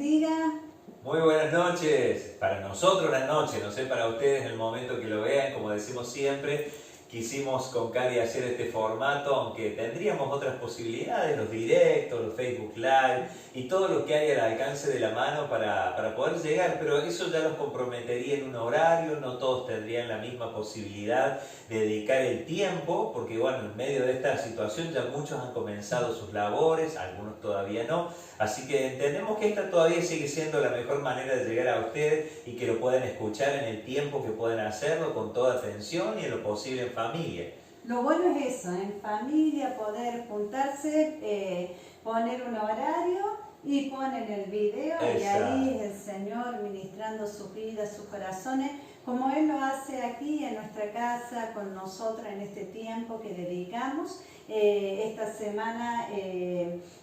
bendiga. Muy buenas noches, para nosotros la noche, no sé para ustedes en el momento que lo vean, como decimos siempre, quisimos con Cari hacer este formato, aunque tendríamos otras posibilidades, los directos, los Facebook Live y todo lo que hay al alcance de la mano para poder llegar, pero eso ya los comprometería en un horario, no todos tendrían la misma posibilidad de dedicar el tiempo, porque bueno, en medio de esta situación ya muchos han comenzado sus labores, algunos todavía no, así que entendemos que esta todavía sigue siendo la mejor manera de llegar a ustedes y que lo puedan escuchar en el tiempo que pueden hacerlo, con toda atención y en lo posible en familia. Lo bueno es eso, en familia poder juntarse, poner un horario y ponen el video. Exacto. Y ahí el Señor ministrando sus vidas, sus corazones, como Él lo hace aquí en nuestra casa, con nosotros en este tiempo que dedicamos. Esta semana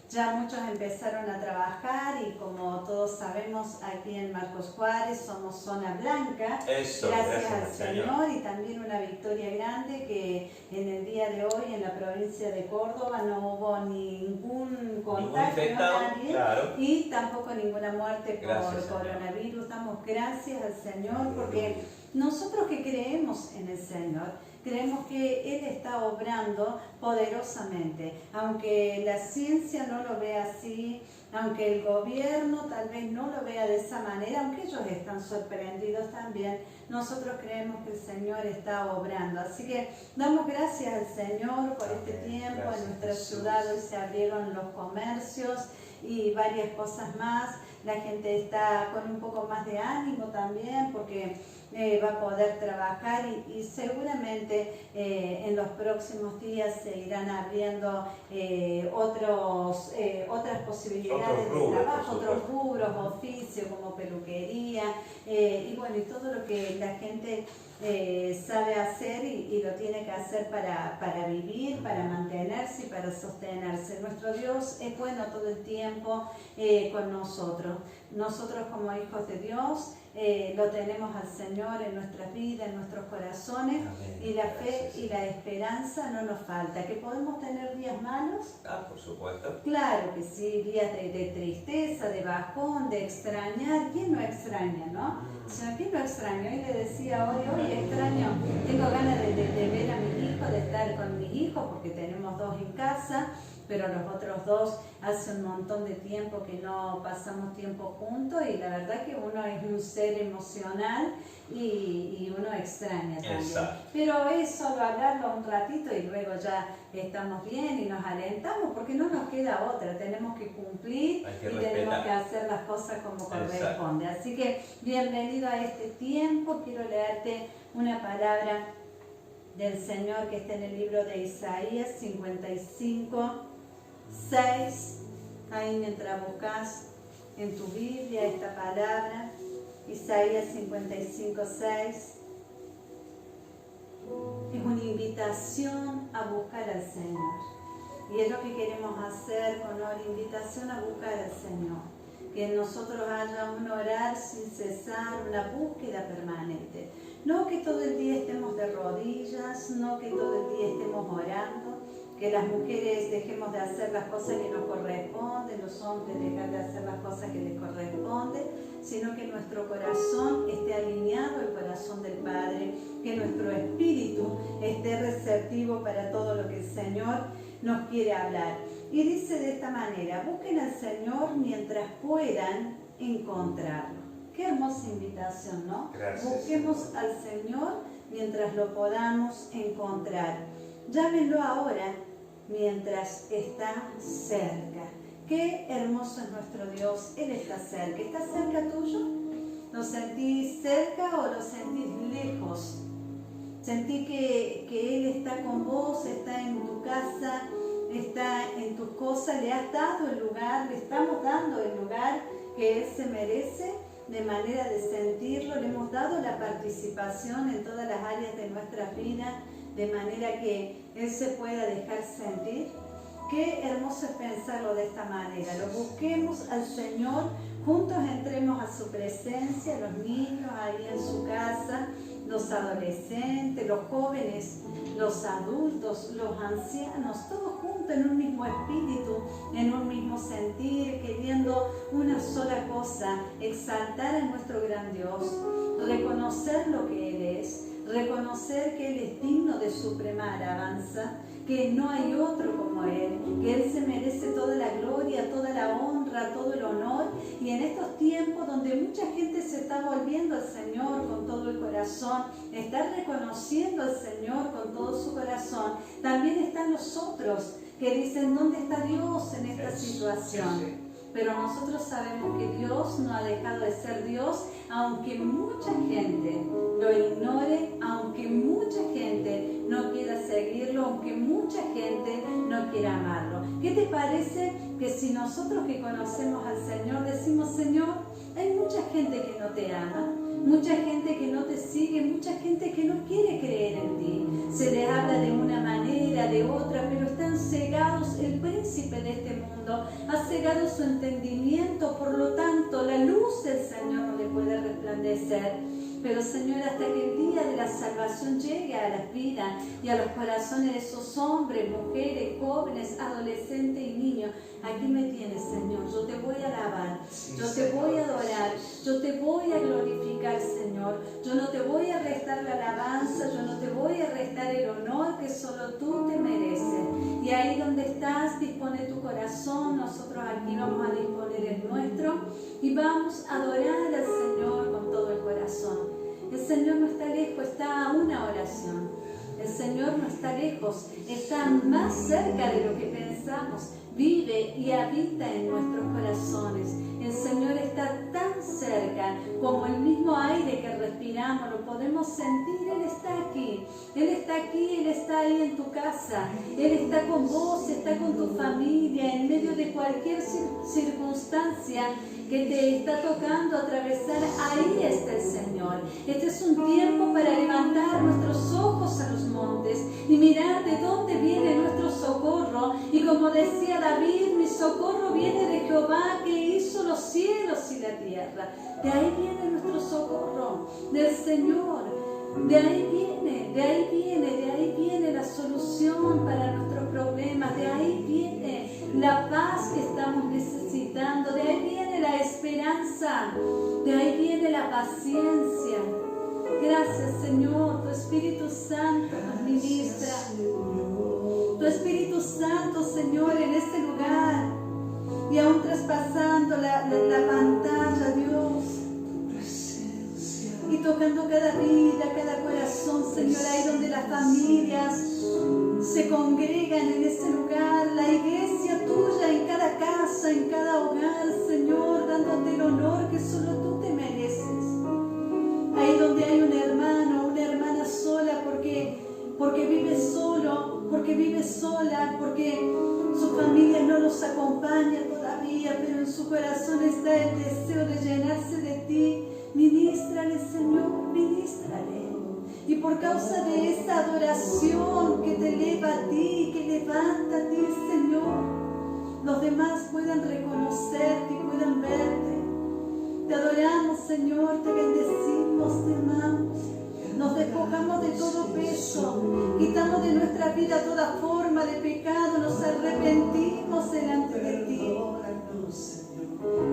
ya muchos empezaron a trabajar y como todos sabemos aquí en Marcos Juárez somos zona blanca. Eso, gracias al Señor y también una victoria grande que en el día de hoy en la provincia de Córdoba no hubo ningún contagio, nadie, claro. Y tampoco ninguna muerte por coronavirus. Damos gracias al Señor porque nosotros que creemos en el Señor, creemos que Él está obrando poderosamente, aunque la ciencia no lo vea así, aunque el gobierno tal vez no lo vea de esa manera, aunque ellos están sorprendidos también, nosotros creemos que el Señor está obrando. Así que damos gracias al Señor por este tiempo. En nuestra ciudad hoy se abrieron los comercios y varias cosas más. La gente está con un poco más de ánimo también porque va a poder trabajar y seguramente en los próximos días se irán abriendo otras posibilidades de trabajo, otros rubros, oficios como peluquería y bueno, y todo lo que la gente sabe hacer y lo tiene que hacer para vivir, para mantenerse y para sostenerse. Nuestro Dios es bueno todo el tiempo con nosotros. Nosotros como hijos de Dios lo tenemos al Señor en nuestras vidas, en nuestros corazones. Amén. Y la fe y la esperanza no nos falta. ¿Que podemos tener días malos? Ah, por supuesto. Claro que sí, días de tristeza, de bajón, de extrañar. ¿Quién no extraña, no? ¿Quién no extraña? Hoy le decía, hoy extraño, tengo ganas de ver a mi hijo, de estar con mis hijos, porque tenemos dos en casa, pero los otros dos hace un montón de tiempo que no pasamos tiempo juntos y la verdad que uno es un ser emocional y uno extraña también. Exacto. Pero es solo hablarlo un ratito y luego ya estamos bien y nos alentamos porque no nos queda otra, tenemos que cumplir y tenemos que hacer las cosas como corresponde. Así que bienvenido a este tiempo. Quiero leerte una palabra del Señor que está en el libro de Isaías 55:6, ahí mientras buscas en tu Biblia esta palabra, Isaías 55:6, es una invitación a buscar al Señor. Y es lo que queremos hacer con la invitación a buscar al Señor. Que en nosotros haya un orar sin cesar, una búsqueda permanente. No que todo el día estemos de rodillas, no que todo el día estemos orando, que las mujeres dejemos de hacer las cosas que nos corresponden, los hombres dejar de hacer las cosas que les corresponden, sino que nuestro corazón esté alineado al corazón del Padre, que nuestro espíritu esté receptivo para todo lo que el Señor nos quiere hablar. Y dice de esta manera, busquen al Señor mientras puedan encontrarlo. Qué hermosa invitación, ¿no? Gracias. Busquemos al Señor mientras lo podamos encontrar. Llámenlo ahora mientras está cerca. Qué hermoso es nuestro Dios. Él está cerca. ¿Está cerca tuyo? ¿Lo sentís cerca o lo sentís lejos? Sentí que Él está con vos, está en tu casa, está en tus cosas, le has dado el lugar, le estamos dando el lugar que Él se merece de manera de sentirlo, le hemos dado la participación en todas las áreas de nuestra vida, de manera que Él se pueda dejar sentir. Qué hermoso es pensarlo de esta manera, lo busquemos al Señor, juntos entremos a su presencia, los niños ahí en su casa, los adolescentes, los jóvenes, los adultos, los ancianos, todos juntos en un mismo espíritu, en un mismo sentir, queriendo todo una sola cosa: exaltar a nuestro gran Dios, reconocer lo que Él es, reconocer que Él es digno de suprema alabanza, que no hay otro como Él, que Él se merece toda la gloria, toda la honra, todo el honor. Y en estos tiempos donde mucha gente se está volviendo al Señor con todo el corazón, está reconociendo al Señor con todo su corazón, también están los otros que dicen: ¿dónde está Dios en esta situación? Pero nosotros sabemos que Dios no ha dejado de ser Dios, aunque mucha gente lo ignore, aunque mucha gente no quiera seguirlo, aunque mucha gente no quiera amarlo. ¿Qué te parece que si nosotros que conocemos al Señor decimos: Señor, hay mucha gente que no te ama, mucha gente que no te sigue, mucha gente que no quiere creer en ti? Se les habla de una manera, de otra, pero están cegados. El príncipe de este mundo ha cegado su entendimiento, por lo tanto la luz del Señor no le puede resplandecer. Pero Señor, hasta que el día de la salvación llegue a las vidas y a los corazones de esos hombres, mujeres, jóvenes, adolescentes y niños, aquí me tienes, Señor. Yo te voy a alabar, yo te voy a adorar, yo te voy a glorificar, Señor. Yo no te voy a restar la alabanza, yo no te voy a restar el honor que solo tú te mereces. Y ahí donde estás, dispone tu corazón. Nosotros aquí vamos a disponer el nuestro y vamos a adorar al Señor con todo el corazón. El Señor no está lejos, está a una oración. El Señor no está lejos, está más cerca de lo que pensamos. Vive y habita en nuestros corazones. El Señor está tan cerca como el mismo aire que respiramos, lo podemos sentir. Él está aquí, Él está aquí, Él está ahí en tu casa, Él está con vos, está con tu familia, en medio de cualquier circunstancia que te está tocando atravesar. Ahí está el Señor. Este es un tiempo para levantar nuestros ojos a los montes y mirar de dónde viene nuestro socorro. Y como decía David: mi socorro viene de Jehová, que hizo los cielos y la tierra. De ahí viene nuestro socorro, del Señor. De ahí viene la solución para nuestros problemas. De ahí viene la paz que estamos necesitando. De ahí viene la esperanza. De ahí viene la paciencia. Gracias, Señor. Tu Espíritu Santo nos ministra. Tu Espíritu Santo, Señor, en este lugar. Y aún traspasando la pantalla, Dios. Y tocando cada vida, cada corazón, Señor, ahí donde las familias se congregan en ese lugar, la iglesia tuya en cada casa, en cada hogar, Señor, dándote el honor que solo tú te mereces. Ahí donde hay un hermano, una hermana sola, porque vive solo, porque vive sola, porque su familia no los acompaña todavía, pero en su corazón está el deseo de llenarse de ti. Ministrale, Señor, ministrale. Y por causa de esa adoración que te eleva a ti, que levanta a ti, Señor, los demás puedan reconocerte y puedan verte. Te adoramos, Señor, te bendecimos, te amamos. Nos despojamos de todo peso, quitamos de nuestra vida toda forma de pecado, nos arrepentimos delante de ti.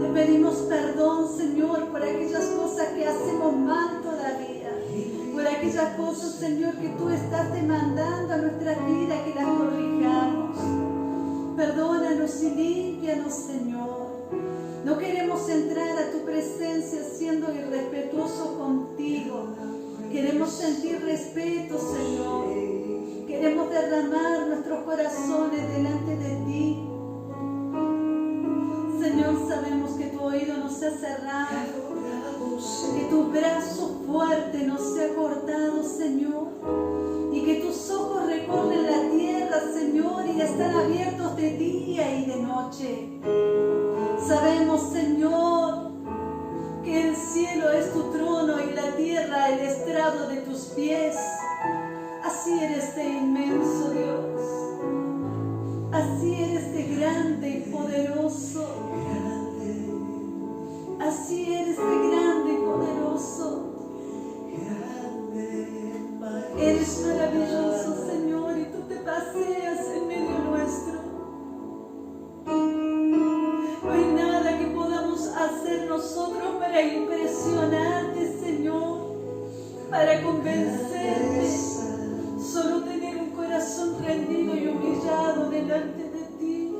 Te pedimos perdón, Señor, por aquellas cosas que hacemos mal todavía, por aquellas cosas, Señor, que tú estás demandando a nuestra vida que las corrijamos. Perdónanos y límpianos, Señor. No queremos entrar a tu presencia siendo irrespetuosos contigo. Queremos sentir respeto, Señor. Queremos derramar nuestros corazones delante de ti. Señor, sabemos que tu oído no se ha cerrado, que tu brazo fuerte no se ha cortado, Señor, y que tus ojos recorren la tierra, Señor, y están abiertos de día y de noche. Sabemos, Señor, que el cielo es tu trono y la tierra el estrado de tus pies. Así eres de inmenso, Dios. Así eres de grande y poderoso. Así eres de grande y poderoso. Eres maravilloso, Señor, y tú te paseas en medio nuestro. No hay nada que podamos hacer nosotros para impresionarte, Señor? Para convencerte. Solo tener un corazón rendido y humillado delante de ti.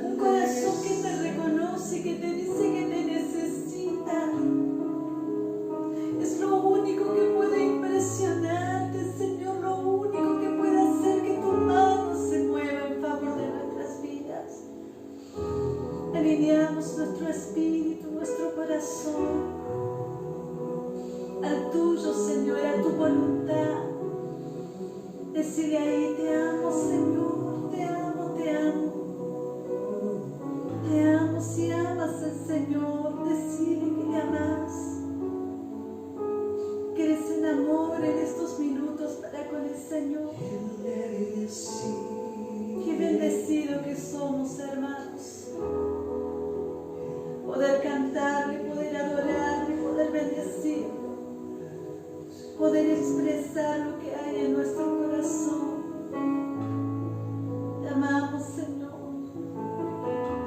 Un corazón que te reconoce y que te dice que te necesita. Es lo único que puede impresionarte, Señor. Lo único que puede hacer que tu mano se mueva en favor de nuestras vidas. Alineamos nuestro espíritu, nuestro corazón al tuyo, Señor, a tu voluntad. Decirle ahí: te amo, Señor, te amo, te amo. Te amo. Si amas al Señor, decirle que le amas. Que eres en amor en estos minutos para con el Señor. Qué bendecido que somos, hermanos. Poder cantarle, poder adorarle, poder bendecirlo. Poder expresar lo que hay en nuestro corazón. Te amamos, Señor.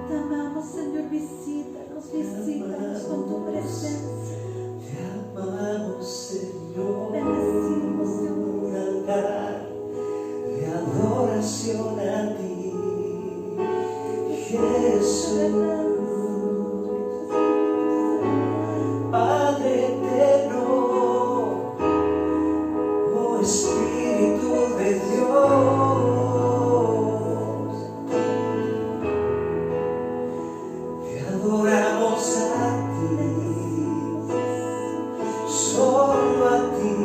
Te amamos, Señor. Visítanos, visítanos con tu presencia. Te amamos, Señor. Bendecimos, Señor. Un altar de adoración a ti, Jesús. Padre eterno, oh Espíritu de Dios, te adoramos a ti, solo a ti.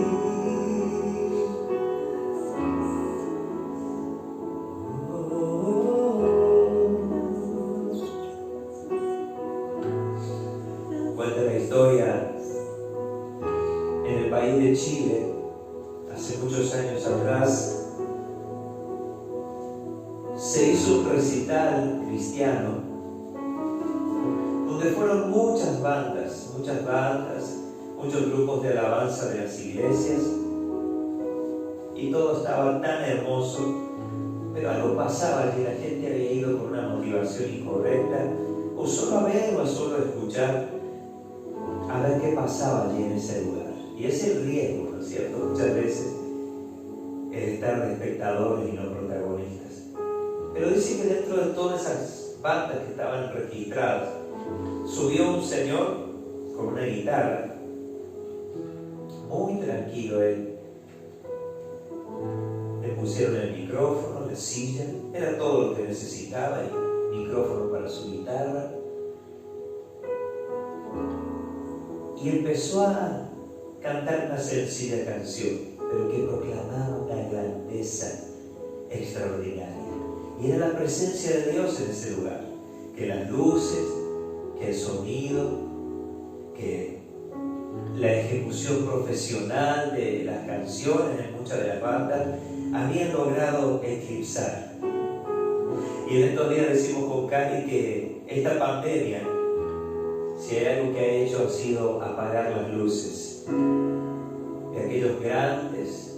Cuenta la historia en el país de Chile, hace muchos años atrás, se hizo un recital cristiano donde fueron muchas bandas, muchos grupos de alabanza de las iglesias, y todo estaba tan hermoso, pero algo pasaba y la gente había ido con una motivación incorrecta, o solo a ver o solo a escuchar, a ver qué pasaba allí en ese lugar. Y es el riesgo, ¿no es cierto? Muchas veces el estar de espectadores y no protagonistas. Pero dice que dentro de todas esas bandas que estaban registradas, subió un señor con una guitarra, muy tranquilo él. Le pusieron el micrófono, la silla, era todo lo que necesitaba, el micrófono para su guitarra. Y empezó a cantar una sencilla canción, pero que proclamaba una grandeza extraordinaria. Y era la presencia de Dios en ese lugar, que las luces, que el sonido, que la ejecución profesional de las canciones en muchas de las bandas habían logrado eclipsar. Y en estos días decimos con Cari que esta pandemia, si hay algo que ha hecho, ha sido apagar las luces de aquellas grandes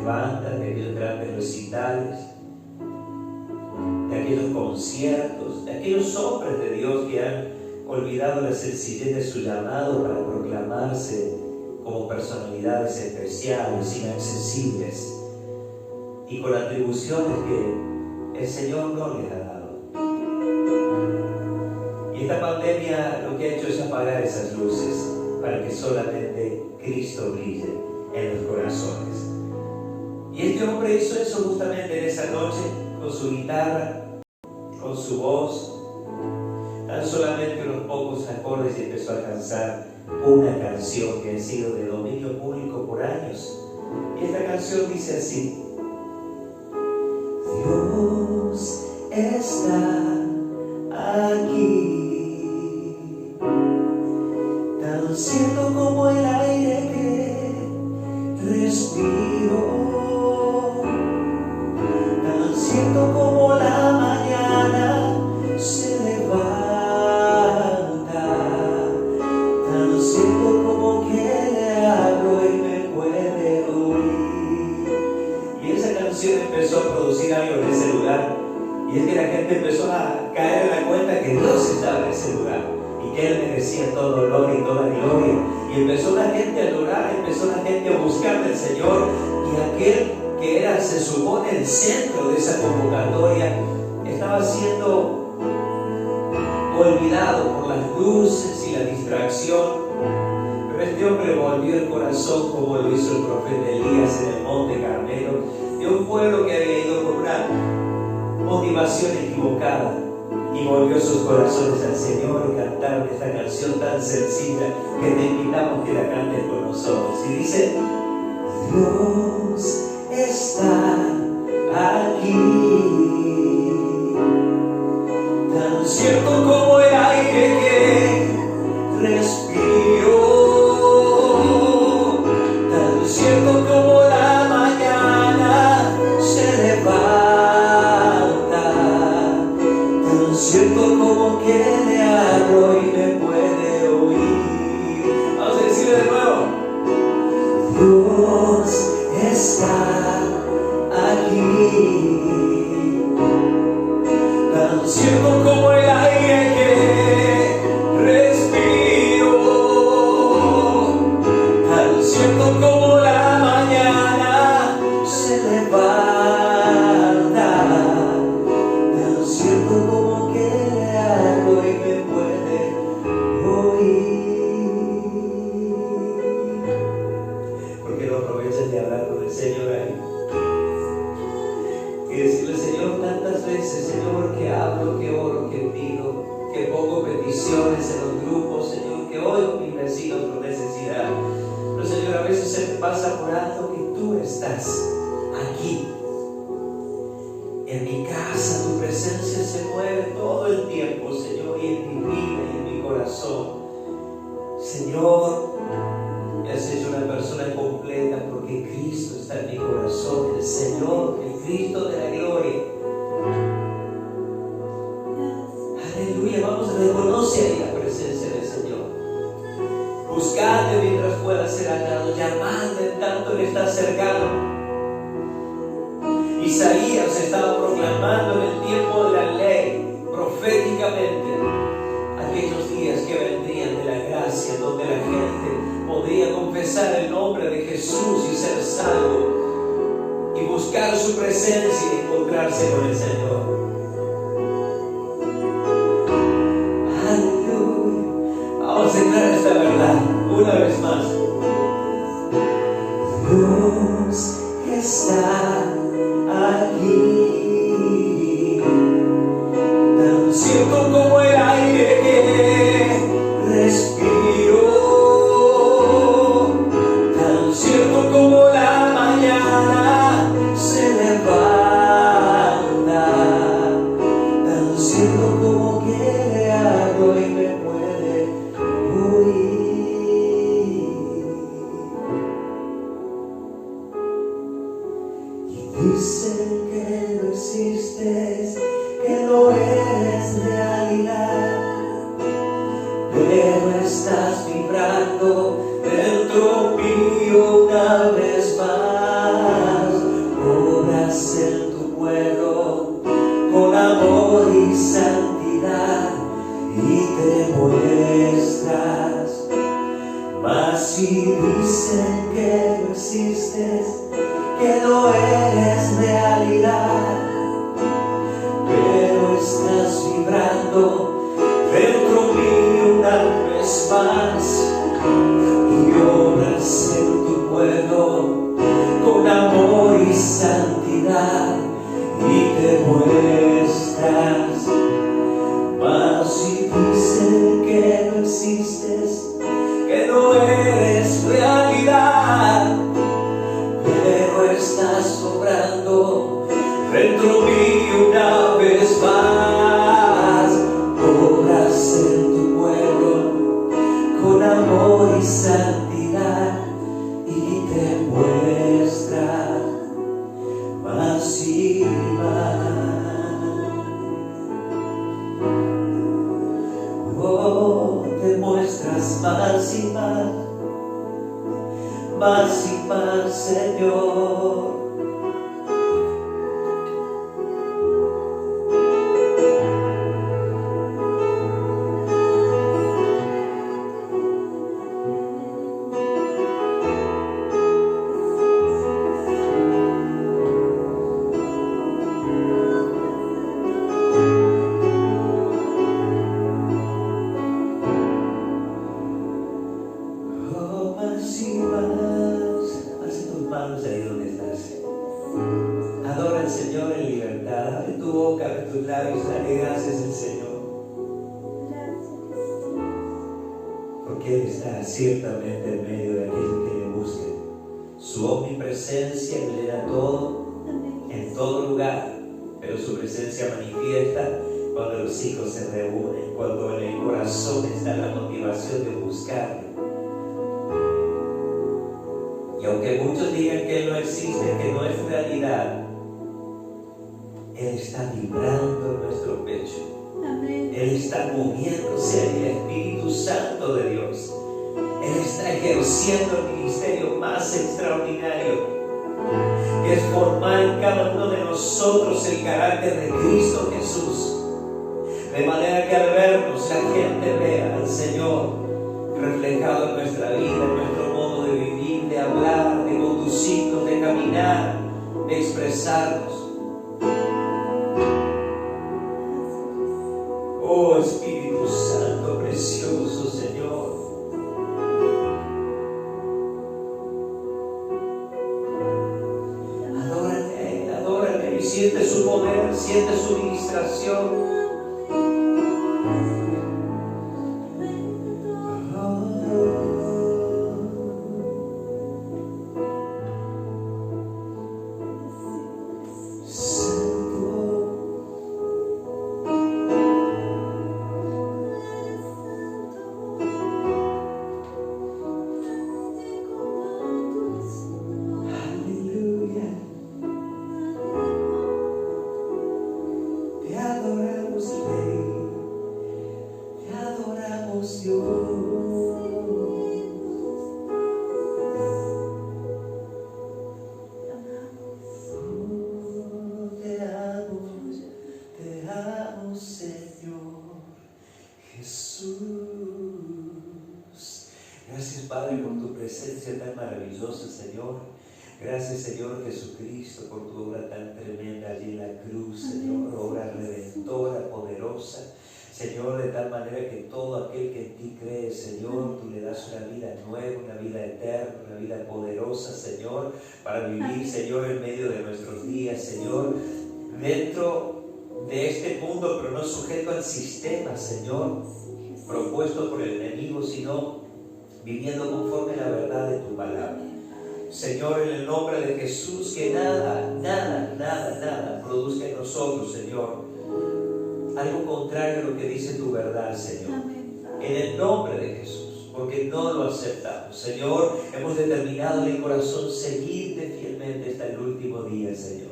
bandas, de aquellos grandes recitales, de aquellos conciertos, de aquellos hombres de Dios que han olvidado la sencillez de su llamado para proclamarse como personalidades especiales, inaccesibles y con atribuciones que el Señor no les ha dado. Y esta pandemia lo que ha hecho es apagar esas luces para que solamente Cristo brille en los corazones. Y este hombre hizo eso justamente en esa noche, con su guitarra, con su voz, tan solamente unos pocos acordes, y empezó a cantar una canción que ha sido de dominio público por años. Y esta canción dice así: Dios está aquí, tan cierto como el aire que respiro, tan cierto como la mañana se levanta, tan cierto como que le hablo y me puede oír. Y esa canción empezó a producir algo en ese lugar, y es que la gente empezó a caer en la cuenta que Dios estaba en ese lugar y que Él merecía todo honor y toda gloria. Y empezó la gente a adorar, empezó la gente a buscar del Señor, y aquel que era, se supone, el centro de esa convocatoria, estaba siendo olvidado por las luces y la distracción. Pero este hombre volvió el corazón como lo hizo el profeta Elías en el monte Carmelo, de un pueblo que había ido con una motivación equivocada, y volvió sus corazones al Señor y cantaron esta canción tan sencilla que te invitamos que la cantes con nosotros. Y dice: Dios está aquí, tan cierto como el aire que respiro, tan cierto como la mañana se levanta, tan cierto como que le hablo y me puede oír. Vamos a decirlo de nuevo: Dios está aquí, tan cierto como el aire que respiro, tan cierto como la mañana se levanta, tan cierto como que le hablo y me puede oír. ¿Por qué no aprovechas de hablar con el Señor ahí? Y decirle: Señor, tantas veces, Señor, que hablo, que oro, que pido, que pongo peticiones en los grupos, Señor, que oigo a mis vecinos con necesidad. Pero, Señor, a veces se me pasa por alto que tú estás aquí. En mi casa tu presencia se mueve todo el tiempo, Señor, y en mi vida y en mi corazón. Señor, me has hecho una persona completa porque Cristo está en mi corazón, el Señor, el Cristo de la gloria. Aleluya, vamos a reconocer ahí la presencia del Señor. Buscadle mientras pueda ser hallado, llamadle en tanto Él está cercano. Isaías estaba proclamando en el tiempo de la ley, proféticamente, aquellos días que vendrían de la gracia, donde la gente podría confesar el nombre de Jesús y ser salvo, y buscar su presencia y encontrarse con el Señor. Aleluya. Vamos a declarar esta verdad una vez más. Dios está aquí, tan cierto como el aire que respiro, tan cierto como la mañana se levanta, tan cierto como que le hablo y me puede oír. Dicen que no existes, que no eres realidad, pero estás vibrando dentro mío una vez más. Obras en tu pueblo con amor y santidad y te muestras. Mas si dicen que no existes, que no eres realidad, pero estás vibrando dentro mío una vez más, y obras en tu pueblo con amor y santidad y te muestras. Mas si dicen que no existes, que no eres realidad, pero estás obrando dentro mío una vez más. Obras en tu pueblo con amor y santidad y te muestras más y más. Oh, te muestras más y más, más y más, Señor. Dale gracias al Señor. Porque Él está ciertamente en medio de aquellos que le busquen. Su omnipresencia llena todo, en todo lugar, pero su presencia manifiesta cuando los hijos se reúnen, cuando en el corazón está la motivación de buscarle. Y aunque muchos digan que Él no existe, que no es realidad, Él está vibrando en nuestro pecho. Él está moviéndose en el Espíritu Santo de Dios. Él está ejerciendo el ministerio más extraordinario, que es formar en cada uno de nosotros el carácter de Cristo Jesús. De manera que al vernos la gente vea al Señor reflejado en nuestra vida, en nuestro modo de vivir, de hablar, de conducirnos, de caminar, de expresarnos. Oh Espíritu Santo, precioso Señor. Adórale, adórale y siente su poder, siente su ministración. Gracias, Padre, por tu presencia tan maravillosa, Señor. Gracias, Señor Jesucristo, por tu obra tan tremenda allí en la cruz, Señor, obra redentora, poderosa. Señor, de tal manera que todo aquel que en ti cree, Señor, tú le das una vida nueva, una vida eterna, una vida poderosa, Señor, para vivir, Señor, en medio de nuestros días, Señor, dentro de este mundo, pero no sujeto al sistema, Señor, propuesto por el enemigo, sino viviendo conforme a la verdad de tu palabra. Señor, en el nombre de Jesús, que nada produzca en nosotros, Señor, algo contrario a lo que dice tu verdad, Señor. En el nombre de Jesús, porque no lo aceptamos. Señor, hemos determinado en el corazón seguirte fielmente hasta el último día, Señor.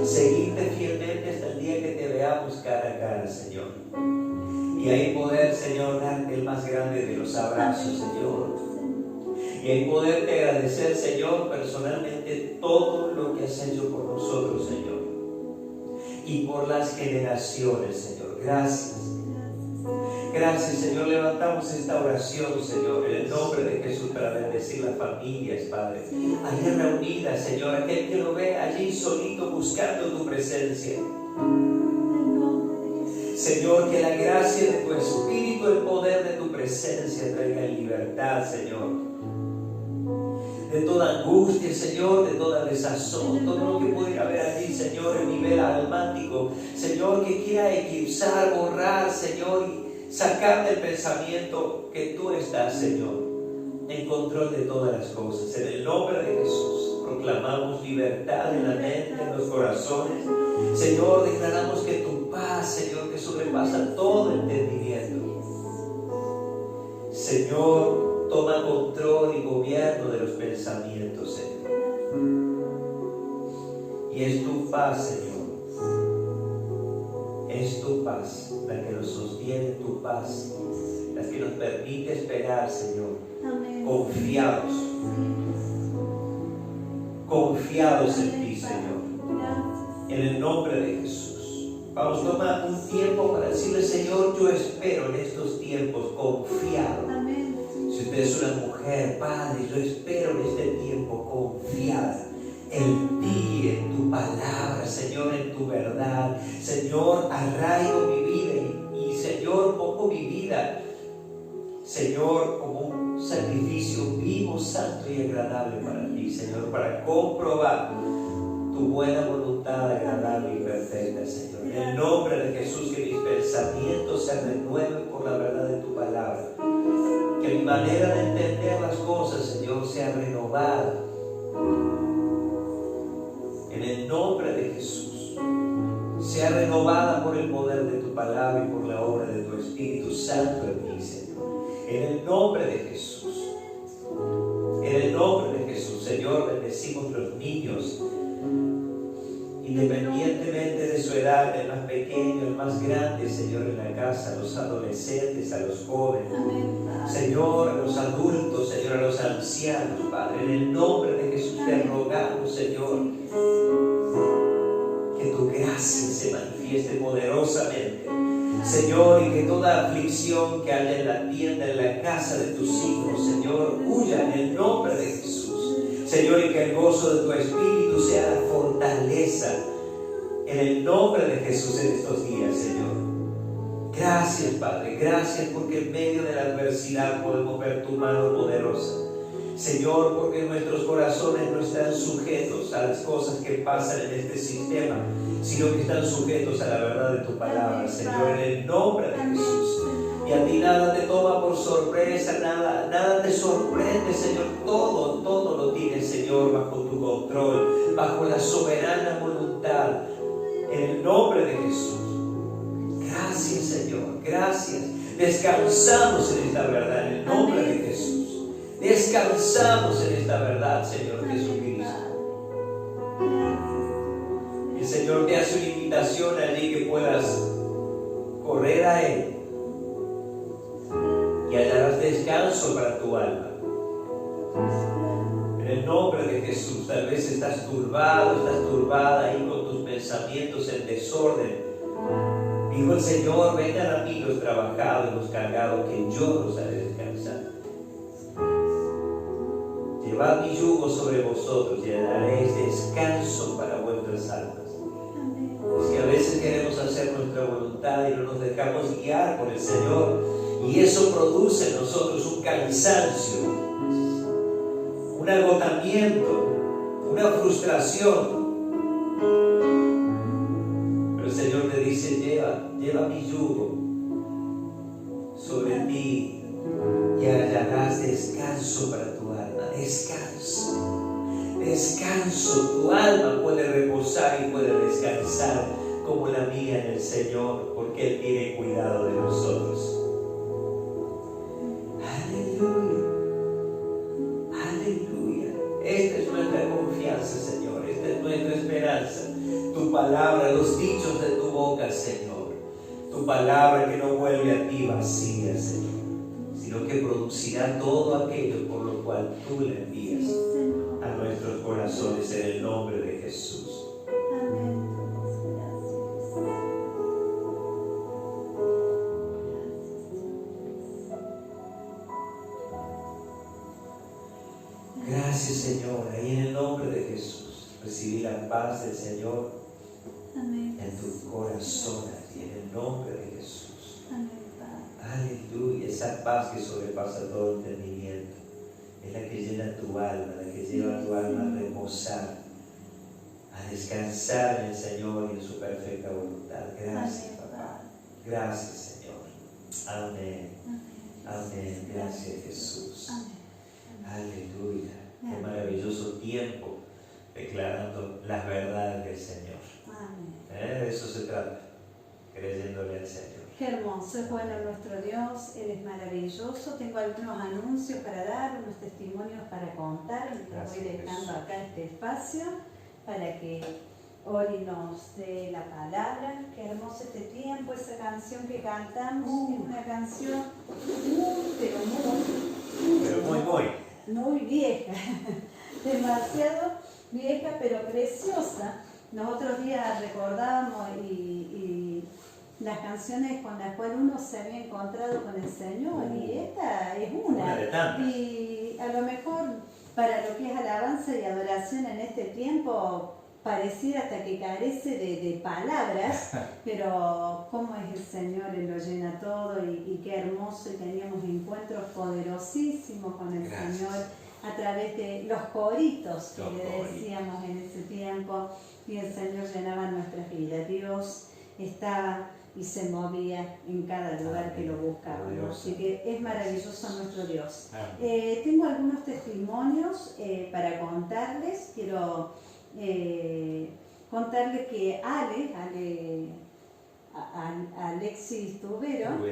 Seguirte fielmente hasta el día que te veamos cara a cara, Señor. Y ahí poder, Señor, darte el más grande de los abrazos, Señor. Y ahí poderte agradecer, Señor, personalmente todo lo que has hecho por nosotros, Señor. Y por las generaciones, Señor. Gracias. Gracias, Señor. Levantamos esta oración, Señor, en el nombre de Jesús para bendecir las familias, Padre. Allí reunidas, Señor. Aquel que lo ve allí solito buscando tu presencia. Señor, que la gracia de tu Espíritu, el poder de tu presencia traiga libertad, Señor. De toda angustia, Señor, de toda desazón, todo lo que pudiera haber allí, Señor, en nivel almático, Señor, que quiera eclipsar, borrar, Señor, y sacar del pensamiento que tú estás, Señor, en control de todas las cosas. En el nombre de Jesús proclamamos libertad en la mente, en los corazones. Señor, declaramos que tu paz, Señor, que sobrepasa todo entendimiento. Señor, toma control y gobierno de los pensamientos, Señor. Y es tu paz, Señor. Es tu paz la que nos sostiene, tu paz, la que nos permite esperar, Señor. Amén. Confiados. Confiados en ti, Señor. En el nombre de Jesús. Vamos a tomar un tiempo para decirle, Señor, yo espero en estos tiempos confiado. Amén. Si usted es una mujer, Padre, yo espero en este tiempo confiada en ti, en tu palabra, Señor, en tu verdad. Señor, arraigo mi vida y Señor, pongo mi vida, Señor, como un sacrificio vivo, santo y agradable para ti, Señor, para comprobar tu buena voluntad agradable y perfecta, Señor. En el nombre de Jesús, que mis pensamientos se renueven por la verdad de tu palabra. Que mi manera de entender las cosas, Señor, sea renovada. En el nombre de Jesús, sea renovada por el poder de tu palabra y por la obra de tu Espíritu Santo en mí, Señor. En el nombre de Jesús. En el nombre de Jesús, Señor, bendecimos los niños, independientemente de su edad, el más pequeño, el más grande, Señor, en la casa, a los adolescentes, a los jóvenes, Señor, a los adultos, Señor, a los ancianos, Padre. En el nombre de Jesús te rogamos, Señor, que tu gracia se manifieste poderosamente, Señor, y que toda aflicción que haya en la tienda, en la casa de tus hijos, Señor, huya en el nombre de Jesús, Señor, y que el gozo de tu Espíritu sea la fortaleza en el nombre de Jesús en estos días, Señor. Gracias, Padre, gracias porque en medio de la adversidad podemos ver tu mano poderosa, Señor, porque nuestros corazones no están sujetos a las cosas que pasan en este sistema, sino que están sujetos a la verdad de tu palabra, Señor, en el nombre de Jesús. Y a ti nada te toma por sorpresa, nada te sorprende, Señor. Todo lo tienes, Señor, bajo tu control, bajo la soberana voluntad, en el nombre de Jesús. Gracias, Señor, gracias. Descansamos en esta verdad, en el nombre de Jesús. Descansamos en esta verdad, Señor Jesucristo. Y el Señor te hace una invitación allí que puedas correr a Él y hallarás descanso para tu alma. En el nombre de Jesús, tal vez estás turbado, estás turbada ahí con tus pensamientos en desorden. Dijo el Señor, vengan a mí los trabajados, los cargados, que yo los haré descansar. Llevad mi yugo sobre vosotros y daréis descanso para vuestras almas. Es que a veces queremos hacer nuestra voluntad y no nos dejamos guiar por el Señor, y eso produce en nosotros un cansancio, un agotamiento, una frustración. Pero el Señor te dice, lleva mi yugo sobre ti y hallarás descanso para tu alma. Descanso, tu alma puede reposar y puede descansar como la mía en el Señor, porque Él tiene cuidado de nosotros. Aleluya, aleluya. Esta es nuestra confianza, Señor, esta es nuestra esperanza. Tu palabra, los dichos de tu boca, Señor, tu palabra que no vuelve a ti vacía, Señor, sino que producirá todo aquello por lo cual tú le envías a nuestros corazones, en el nombre de Jesús. Amén. Gracias, Señor. Ahí en el nombre de Jesús recibí la paz del Señor. Amén. En tu corazón, y en el nombre de Jesús. Amén, Padre. Aleluya. Esa paz que sobrepasa todo entendimiento es la que llena tu alma, la que lleva a tu alma a reposar, a descansar en el Señor y en su perfecta voluntad. Gracias, papá. Gracias, Señor. Amén. Amén. Gracias, Jesús. Aleluya. Qué maravilloso tiempo declarando las verdades del Señor. De eso se trata, creyéndole al Señor. Qué hermoso, es bueno nuestro Dios, Él es maravilloso. Tengo algunos anuncios para dar, unos testimonios para contar, mientras voy dejando acá este espacio para que Ori nos dé la palabra. Qué hermoso este tiempo, esa canción que cantamos, es una canción muy vieja, demasiado vieja, pero preciosa. Los otros días recordábamos y las canciones con las cuales uno se había encontrado con el Señor, y esta es una de tantas. Y a lo mejor para lo que es alabanza y adoración en este tiempo pareciera hasta que carece de palabras, pero cómo es el Señor, Él lo llena todo, y qué hermoso, y teníamos encuentros poderosísimos con el Señor a través de los coritos que le decíamos en ese tiempo, y el Señor llenaba nuestras vidas. Dios estaba y se movía en cada lugar que lo buscábamos. Así que es maravilloso nuestro Dios. Tengo algunos testimonios para contarles. Quiero contarles que Alexis Tubero,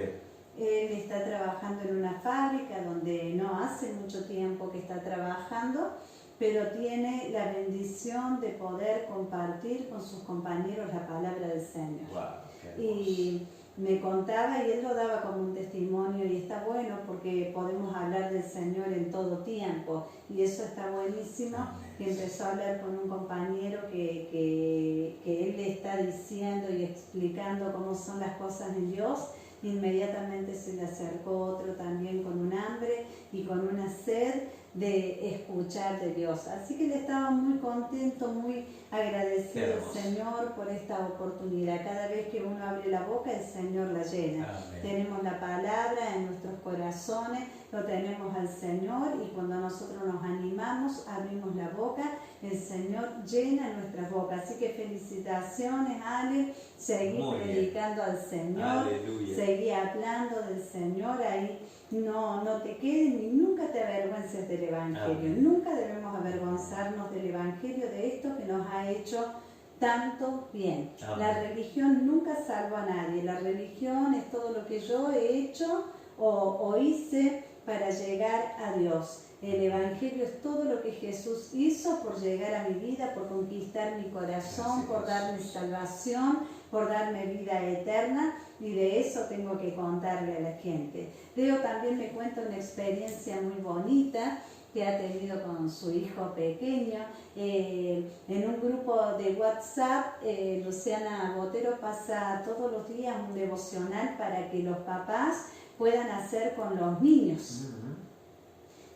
él está trabajando en una fábrica donde no hace mucho tiempo que está trabajando, pero tiene la bendición de poder compartir con sus compañeros la palabra del Señor. Wow, y me contaba, y él lo daba como un testimonio, y está bueno porque podemos hablar del Señor en todo tiempo, y eso está buenísimo. Que empezó a hablar con un compañero que él le está diciendo y explicando cómo son las cosas en Dios. Inmediatamente se le acercó otro también con un hambre y con una sed de escuchar de Dios. Así que él estaba muy contento, muy agradecido al Señor por esta oportunidad. Cada vez que uno abre la boca, el Señor la llena. Amén. Tenemos la palabra en nuestros corazones, lo tenemos al Señor, y cuando nosotros nos animamos, abrimos la boca, el Señor llena nuestras bocas. Así que felicitaciones, Ale, seguí predicando al Señor, seguí hablando del Señor, ahí no te quedes ni nunca te avergüences del Evangelio. Amén. Nunca debemos avergonzarnos del Evangelio, de esto que nos ha hecho tanto bien. Amén. La religión nunca salvó a nadie. La religión es todo lo que yo he hecho o hice para llegar a Dios. El Evangelio es todo lo que Jesús hizo por llegar a mi vida, por conquistar mi corazón, por darme salvación, por darme vida eterna, y de eso tengo que contarle a la gente. Leo también me cuenta una experiencia muy bonita que ha tenido con su hijo pequeño. En un grupo de WhatsApp, Luciana Botero pasa todos los días un devocional para que los papás puedan hacer con los niños.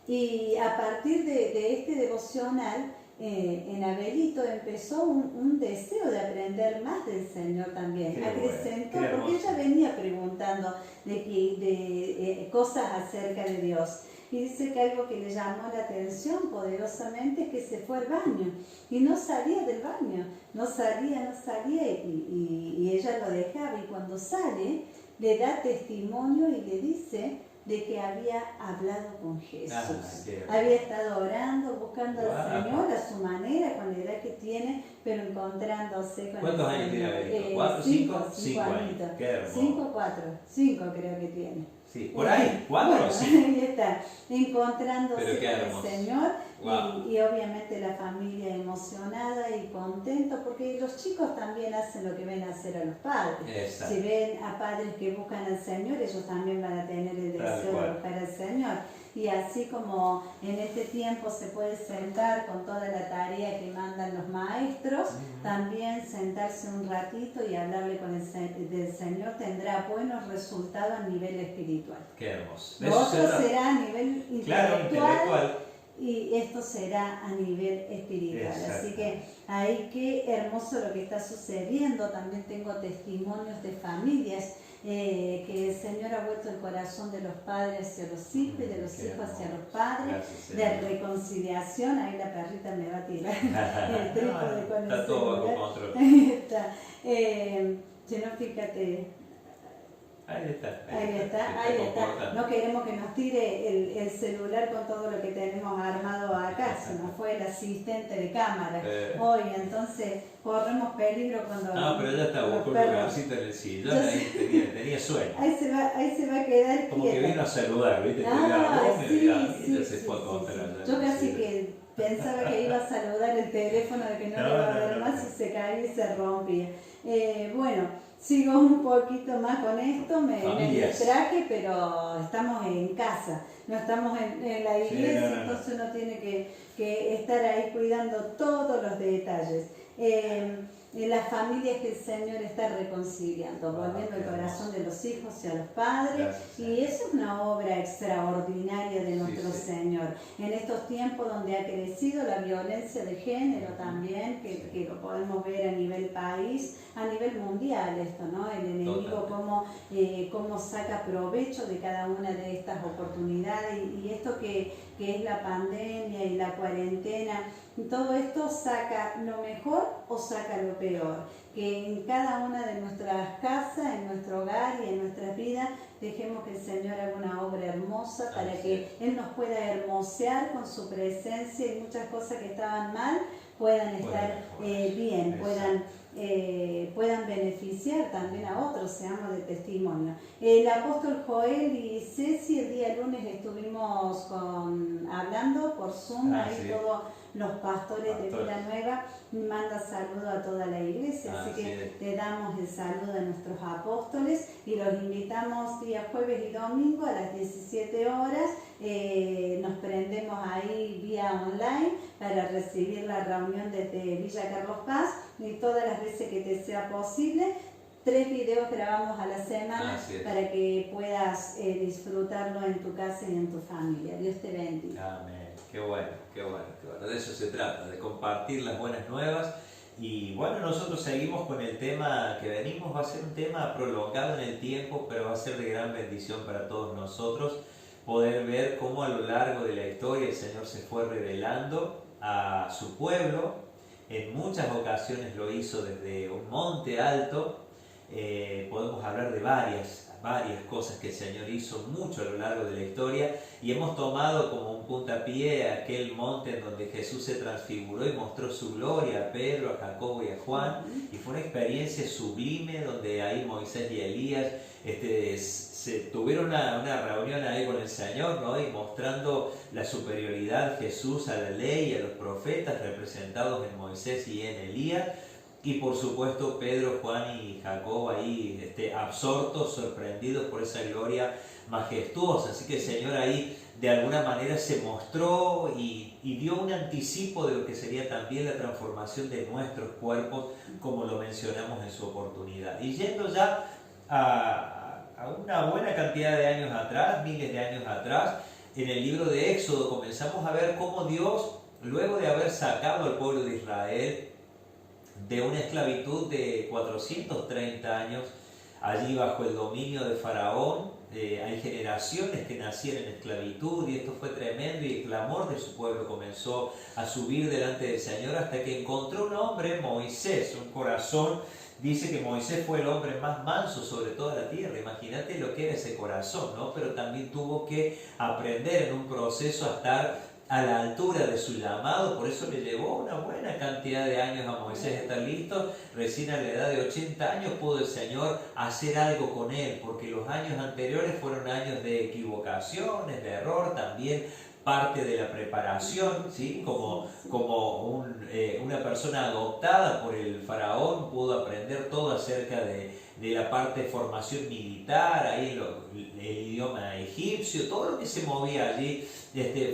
Y a partir de este devocional, en Abelito empezó un deseo de aprender más del Señor también. Acrecentó, porque ella venía preguntando de cosas acerca de Dios. Y dice que algo que le llamó la atención poderosamente es que se fue al baño y no salía del baño, no salía y ella lo dejaba, y cuando sale le da testimonio y le dice de que había hablado con Jesús. Había estado orando, buscando al Señor a su manera, con la edad que tiene, pero encontrándose con ¿Cuántos años tiene Abelito? ¿4, 5? 5 años. 5, 4. 5 creo que tiene. Sí, por ahí, 4 o 5. Ahí está, encontrándose con el Señor. Wow. Y obviamente la familia emocionada y contento, porque los chicos también hacen lo que ven a hacer a los padres. Exacto. Si ven a padres que buscan al Señor, ellos también van a tener el deseo de buscar al Señor. Y así como en este tiempo se puede sentar con toda la tarea que mandan los maestros, también sentarse un ratito y hablarle con del Señor tendrá buenos resultados a nivel espiritual. Qué hermoso. Lo otro será a nivel intelectual. Claro, y esto será a nivel espiritual. Así que ahí qué hermoso lo que está sucediendo. También tengo testimonios de familias que el Señor ha vuelto el corazón de los padres hacia los hijos y de los hijos hacia los padres. Gracias, de reconciliación. Ahí la perrita me va a tirar el trípode con el está todo bajo control. Está. Si no, fíjate. Ahí está. No queremos que nos tire el celular con todo lo que tenemos armado acá, se nos fue el asistente de cámara hoy, entonces corremos peligro cuando... No, pero ya está, buscó un lugarcito en el sillón, ahí tenía sueño. Ahí se va a quedar como quieto. Que vino a saludar, ¿viste? Sí, se fue a contar. Yo casi que pensaba que iba a saludar el teléfono, de que no le iba a ver más, y se caía y se rompía. Bueno, sigo un poquito más con esto, me distraje, pero estamos en casa, no estamos en la iglesia, entonces uno tiene que estar ahí cuidando todos los detalles. las familias que el Señor está reconciliando, volviendo el corazón de los hijos y a los padres. Gracias, y eso es una obra extraordinaria de nuestro Señor. En estos tiempos donde ha crecido la violencia de género también, que lo podemos ver a nivel país, a nivel mundial esto, ¿no? El enemigo cómo saca provecho de cada una de estas oportunidades, y esto que es la pandemia y la cuarentena, todo esto saca lo mejor o saca lo peor. Que en cada una de nuestras casas, en nuestro hogar y en nuestras vidas, dejemos que el Señor haga una obra hermosa para que Él nos pueda hermosear con su presencia, y muchas cosas que estaban mal puedan estar bien, puedan beneficiar también a otros, seamos de testimonio. El apóstol Joel y Ceci el día lunes estuvimos hablando por Zoom, todos los pastores de Vila Nueva, manda saludo a toda la iglesia, así que le damos el saludo a nuestros apóstoles y los invitamos día jueves y domingo a las 17 horas. Nos prendemos ahí vía online para recibir la reunión desde Villa Carlos Paz, y todas las veces que te sea posible. 3 videos grabamos a la semana para que puedas disfrutarlo en tu casa y en tu familia. Dios te bendiga. Amén. Qué bueno, qué bueno, qué bueno. De eso se trata, de compartir las buenas nuevas. Y bueno, nosotros seguimos con el tema que venimos. Va a ser un tema prolongado en el tiempo, pero va a ser de gran bendición para todos nosotros poder ver cómo a lo largo de la historia el Señor se fue revelando a su pueblo. En muchas ocasiones lo hizo desde un monte alto. Podemos hablar de varias cosas que el Señor hizo mucho a lo largo de la historia, y hemos tomado como un puntapié aquel monte en donde Jesús se transfiguró y mostró su gloria a Pedro, a Jacobo y a Juan, y fue una experiencia sublime donde ahí Moisés y Elías se tuvieron una reunión ahí con el Señor, ¿no? Y mostrando la superioridad de Jesús a la ley y a los profetas representados en Moisés y en Elías. Y por supuesto Pedro, Juan y Jacobo ahí absortos, sorprendidos por esa gloria majestuosa. Así que el Señor ahí de alguna manera se mostró y dio un anticipo de lo que sería también la transformación de nuestros cuerpos, como lo mencionamos en su oportunidad. Y yendo ya a una buena cantidad de años atrás, miles de años atrás, en el libro de Éxodo comenzamos a ver cómo Dios, luego de haber sacado al pueblo de Israel de una esclavitud de 430 años, allí bajo el dominio de Faraón, hay generaciones que nacieron en esclavitud, y esto fue tremendo, y el clamor de su pueblo comenzó a subir delante del Señor hasta que encontró un hombre, Moisés, un corazón. Dice que Moisés fue el hombre más manso sobre toda la tierra. Imagínate lo que era ese corazón, ¿no? Pero también tuvo que aprender en un proceso a estar a la altura de su llamado. Por eso le llevó una buena cantidad de años a Moisés estar listo. Recién a la edad de 80 años pudo el Señor hacer algo con él, porque los años anteriores fueron años de equivocaciones, de error, también parte de la preparación, ¿sí? Como una persona adoptada por el faraón pudo aprender todo acerca de la parte de formación militar, ahí el idioma egipcio, todo lo que se movía allí,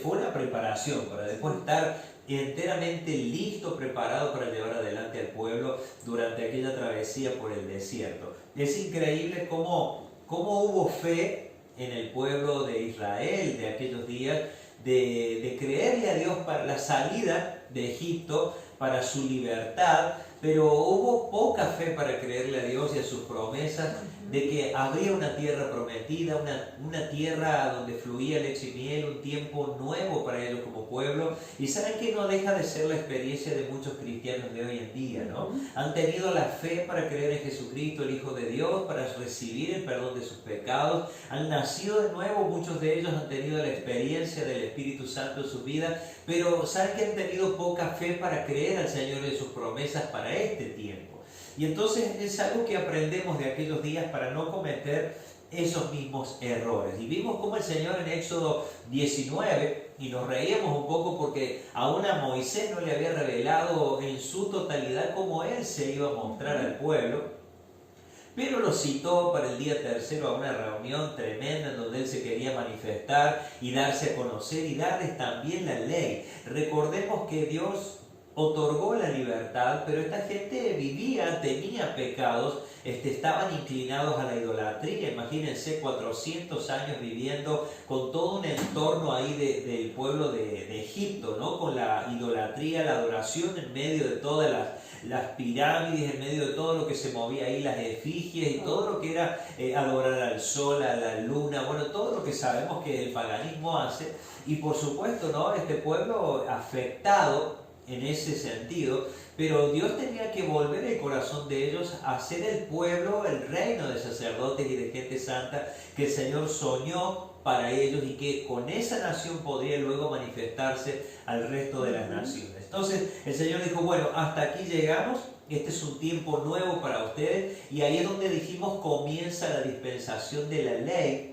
fue una preparación para después estar enteramente listo, preparado para llevar adelante al pueblo durante aquella travesía por el desierto. Es increíble cómo hubo fe en el pueblo de Israel de aquellos días, de creerle a Dios para la salida de Egipto, para su libertad, pero hubo poca fe para creerle a Dios y a sus promesas de que habría una tierra prometida, una tierra donde fluía leche y miel, un tiempo nuevo para ellos como pueblo. Y saben que no deja de ser la experiencia de muchos cristianos de hoy en día, ¿no? Han tenido la fe para creer en Jesucristo, el Hijo de Dios, para recibir el perdón de sus pecados. Han nacido de nuevo, muchos de ellos han tenido la experiencia del Espíritu Santo en sus vidas, pero saben que han tenido poca fe para creer al Señor y sus promesas para este tiempo. Y entonces es algo que aprendemos de aquellos días para no cometer esos mismos errores. Y vimos cómo el Señor en Éxodo 19, y nos reíamos un poco porque aún a Moisés no le había revelado en su totalidad cómo Él se iba a mostrar al pueblo, pero lo citó para el día tercero a una reunión tremenda en donde Él se quería manifestar y darse a conocer y darles también la ley. Recordemos que Dios otorgó la libertad, pero esta gente vivía, tenía pecados, estaban inclinados a la idolatría. Imagínense 400 años viviendo con todo un entorno ahí del pueblo de Egipto, ¿no? Con la idolatría, la adoración en medio de todas las pirámides, en medio de todo lo que se movía ahí, las efigies y todo lo que era adorar al sol, a la luna, bueno, todo lo que sabemos que el paganismo hace. Y por supuesto, ¿no? Este pueblo afectado en ese sentido, pero Dios tenía que volver el corazón de ellos a ser el pueblo, el reino de sacerdotes y de gente santa que el Señor soñó para ellos y que con esa nación podría luego manifestarse al resto de las naciones. Entonces el Señor dijo, bueno, hasta aquí llegamos, este es un tiempo nuevo para ustedes, y ahí es donde dijimos comienza la dispensación de la ley.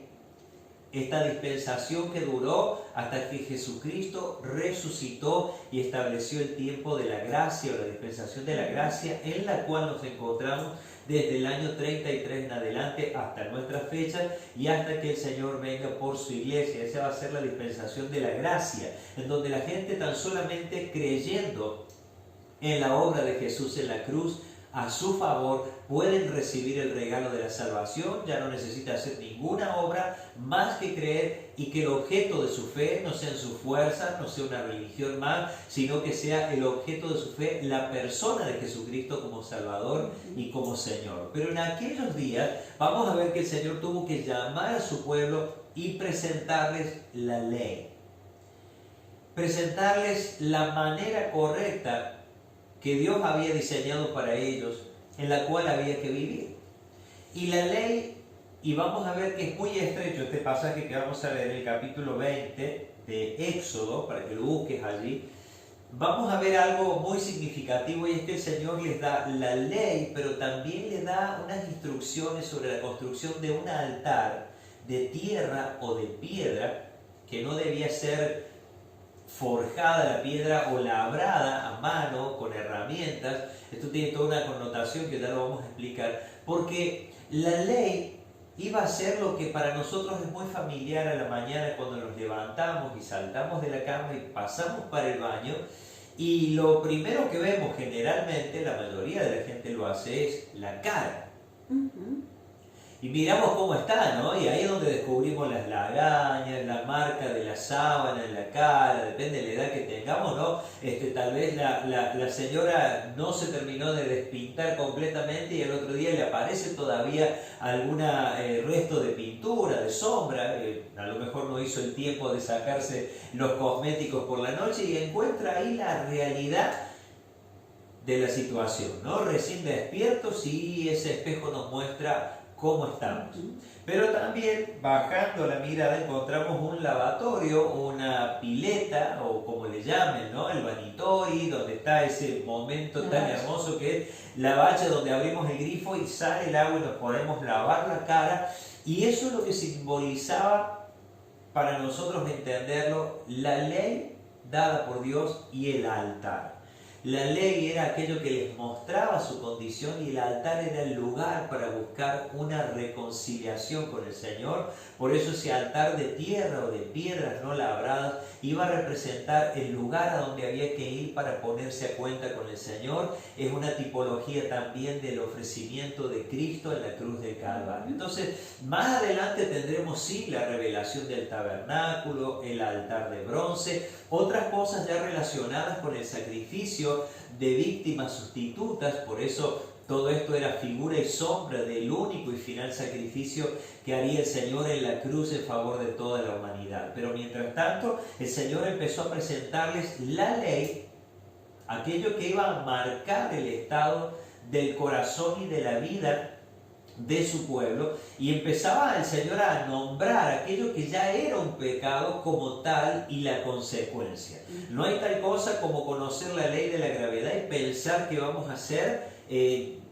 Esta dispensación que duró hasta que Jesucristo resucitó y estableció el tiempo de la gracia o la dispensación de la gracia, en la cual nos encontramos desde el año 33 en adelante hasta nuestra fecha y hasta que el Señor venga por su iglesia. Esa va a ser la dispensación de la gracia, en donde la gente tan solamente creyendo en la obra de Jesús en la cruz, a su favor, pueden recibir el regalo de la salvación. Ya no necesita hacer ninguna obra más que creer, y que el objeto de su fe no sea en su fuerza, no sea una religión más, sino que sea el objeto de su fe la persona de Jesucristo como Salvador y como Señor. Pero en aquellos días vamos a ver que el Señor tuvo que llamar a su pueblo y presentarles la ley, presentarles la manera correcta que Dios había diseñado para ellos, en la cual había que vivir. Y la ley, y vamos a ver que es muy estrecho este pasaje que vamos a leer en el capítulo 20 de Éxodo, para que lo busques allí, vamos a ver algo muy significativo, y es que el Señor les da la ley, pero también les da unas instrucciones sobre la construcción de un altar de tierra o de piedra, que no debía ser forjada la piedra o labrada a mano con herramientas. Esto tiene toda una connotación que ya lo vamos a explicar, porque la ley iba a ser lo que para nosotros es muy familiar a la mañana cuando nos levantamos y saltamos de la cama y pasamos para el baño, y lo primero que vemos generalmente, la mayoría de la gente lo hace, es la cara. Y miramos cómo está, ¿no? Y ahí es donde descubrimos las lagañas, la marca de la sábana en la cara, depende de la edad que tengamos, ¿no? Tal vez la señora no se terminó de despintar completamente y el otro día le aparece todavía algún resto de pintura, de sombra, a lo mejor no hizo el tiempo de sacarse los cosméticos por la noche, y encuentra ahí la realidad de la situación, ¿no? Recién despiertos, y ese espejo nos muestra cómo estamos. Pero también, bajando la mirada, encontramos un lavatorio, una pileta, o como le llamen, ¿no? El vanitori, donde está ese momento tan hermoso que es la bacha, donde abrimos el grifo y sale el agua y nos podemos lavar la cara. Y eso es lo que simbolizaba, para nosotros entenderlo, la ley dada por Dios y el altar. La ley era aquello que les mostraba su condición, y el altar era el lugar para buscar una reconciliación con el Señor. Por eso ese altar de tierra o de piedras no labradas iba a representar el lugar a donde había que ir para ponerse a cuenta con el Señor. Es una tipología también del ofrecimiento de Cristo en la cruz del Calvario. Entonces, más adelante tendremos sí la revelación del tabernáculo, el altar de bronce, otras cosas ya relacionadas con el sacrificio de víctimas sustitutas. Por eso todo esto era figura y sombra del único y final sacrificio que haría el Señor en la cruz en favor de toda la humanidad. Pero mientras tanto, el Señor empezó a presentarles la ley, aquello que iba a marcar el estado del corazón y de la vida de su pueblo, y empezaba el Señor a nombrar aquello que ya era un pecado como tal y la consecuencia. No hay tal cosa como conocer la ley de la gravedad y pensar que vamos a hacer,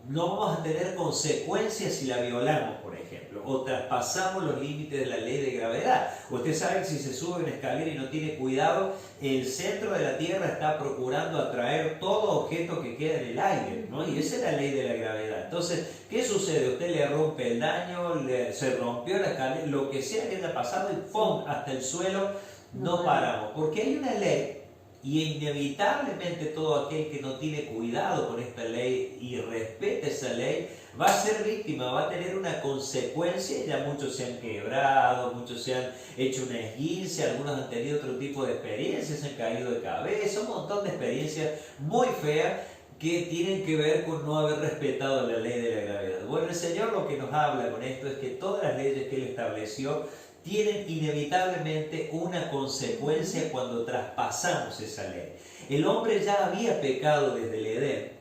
no vamos a tener consecuencias si la violamos, por ejemplo, o traspasamos los límites de la ley de gravedad. Usted sabe que si se sube una escalera y no tiene cuidado, el centro de la Tierra está procurando atraer todo objeto que queda en el aire, ¿no? Y esa es la ley de la gravedad. Entonces, ¿qué sucede? Usted le rompe el daño, se rompió la escalera, lo que sea que haya pasado, y ¡pum!, hasta el suelo, no paramos. Porque hay una ley Y inevitablemente todo aquel que no tiene cuidado con esta ley y respeta esa ley va a ser víctima, va a tener una consecuencia. Ya muchos se han quebrado, muchos se han hecho una esguince, algunos han tenido otro tipo de experiencias, se han caído de cabeza, un montón de experiencias muy feas que tienen que ver con no haber respetado la ley de la gravedad. Bueno, el Señor lo que nos habla con esto es que todas las leyes que Él estableció tienen inevitablemente una consecuencia cuando traspasamos esa ley. El hombre ya había pecado desde el Edén.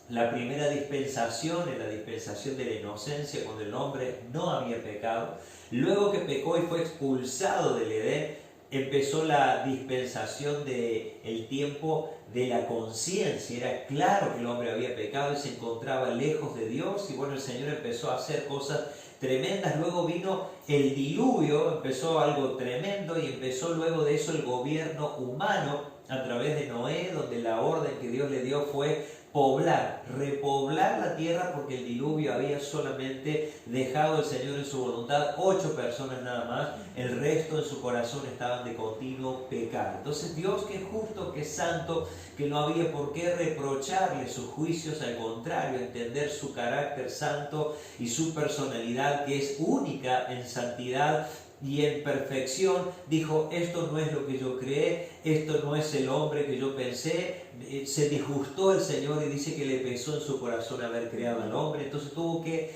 La primera dispensación, en la dispensación de la inocencia, cuando el hombre no había pecado. Luego que pecó y fue expulsado del Edén, empezó la dispensación del tiempo de la conciencia. Era claro que el hombre había pecado y se encontraba lejos de Dios. Y bueno, el Señor empezó a hacer cosas tremendas. Luego vino el diluvio, empezó algo tremendo, y empezó luego de eso el gobierno humano a través de Noé, donde la orden que Dios le dio fue poblar, repoblar la tierra, porque el diluvio había solamente dejado el Señor en su voluntad 8 personas nada más, el resto en su corazón estaban de continuo pecado. Entonces Dios, que es justo, que es santo, que no había por qué reprocharle sus juicios, al contrario, entender su carácter santo y su personalidad, que es única en santidad y en perfección, dijo: esto no es lo que yo creé, esto no es el hombre que yo pensé. Se disgustó el Señor y dice que le pesó en su corazón haber creado al hombre. Entonces tuvo que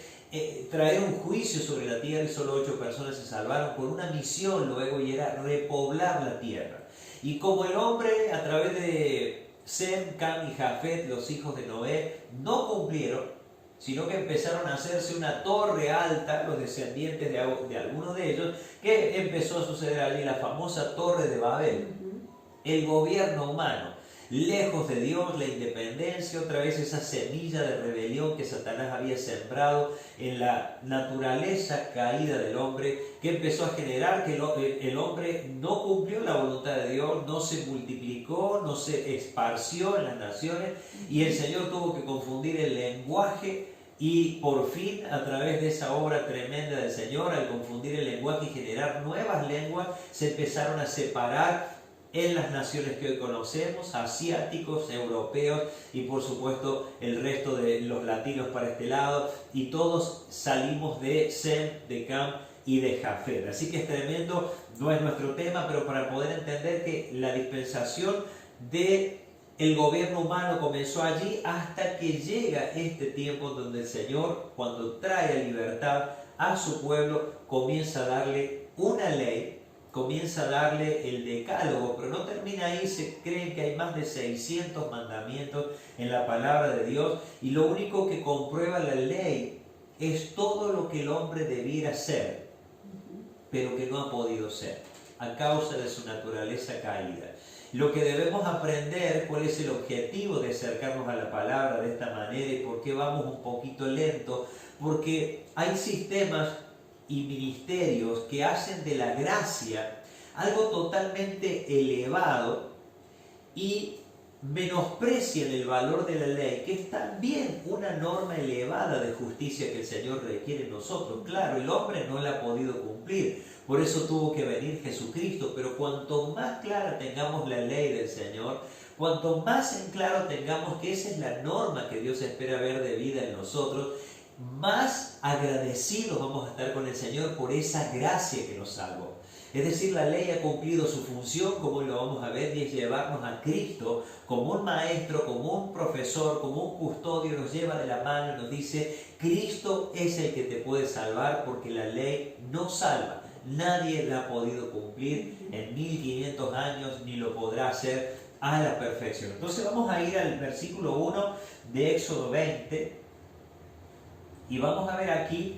traer un juicio sobre la tierra, y solo 8 personas se salvaron con una misión luego, y era repoblar la tierra. Y como el hombre, a través de Sem, Cam y Jafet, los hijos de Noé, no cumplieron, sino que empezaron a hacerse una torre alta, los descendientes de algunos de ellos, que empezó a suceder allí la famosa Torre de Babel. El gobierno humano, lejos de Dios, la independencia, otra vez esa semilla de rebelión que Satanás había sembrado en la naturaleza caída del hombre, que empezó a generar que el hombre no cumplió la voluntad de Dios, no se multiplicó, no se esparció en las naciones, y el Señor tuvo que confundir el lenguaje. Y por fin, a través de esa obra tremenda del Señor, al confundir el lenguaje y generar nuevas lenguas, se empezaron a separar en las naciones que hoy conocemos, asiáticos, europeos y por supuesto el resto de los latinos para este lado, y todos salimos de Sem, de Cam y de Jafet. Así que es tremendo, no es nuestro tema, pero para poder entender que la dispensación de el gobierno humano comenzó allí, hasta que llega este tiempo donde el Señor, cuando trae libertad a su pueblo, comienza a darle una ley, comienza a darle el decálogo, pero no termina ahí. Se creen que hay más de 600 mandamientos en la palabra de Dios, y lo único que comprueba la ley es todo lo que el hombre debiera ser, pero que no ha podido ser a causa de su naturaleza caída. Lo que debemos aprender, cuál es el objetivo de acercarnos a la palabra de esta manera y por qué vamos un poquito lento, porque hay sistemas y ministerios que hacen de la gracia algo totalmente elevado y menosprecian el valor de la ley, que es también una norma elevada de justicia que el Señor requiere en nosotros. Claro, el hombre no la ha podido cumplir, por eso tuvo que venir Jesucristo, pero cuanto más clara tengamos la ley del Señor, cuanto más en claro tengamos que esa es la norma que Dios espera ver de vida en nosotros, más agradecidos vamos a estar con el Señor por esa gracia que nos salvó. Es decir, la ley ha cumplido su función, como lo vamos a ver, y es llevarnos a Cristo como un maestro, como un profesor, como un custodio. Nos lleva de la mano y nos dice: Cristo es el que te puede salvar, porque la ley no salva. Nadie la ha podido cumplir en 1500 años, ni lo podrá hacer a la perfección. Entonces vamos a ir al versículo 1 de Éxodo 20 y vamos a ver aquí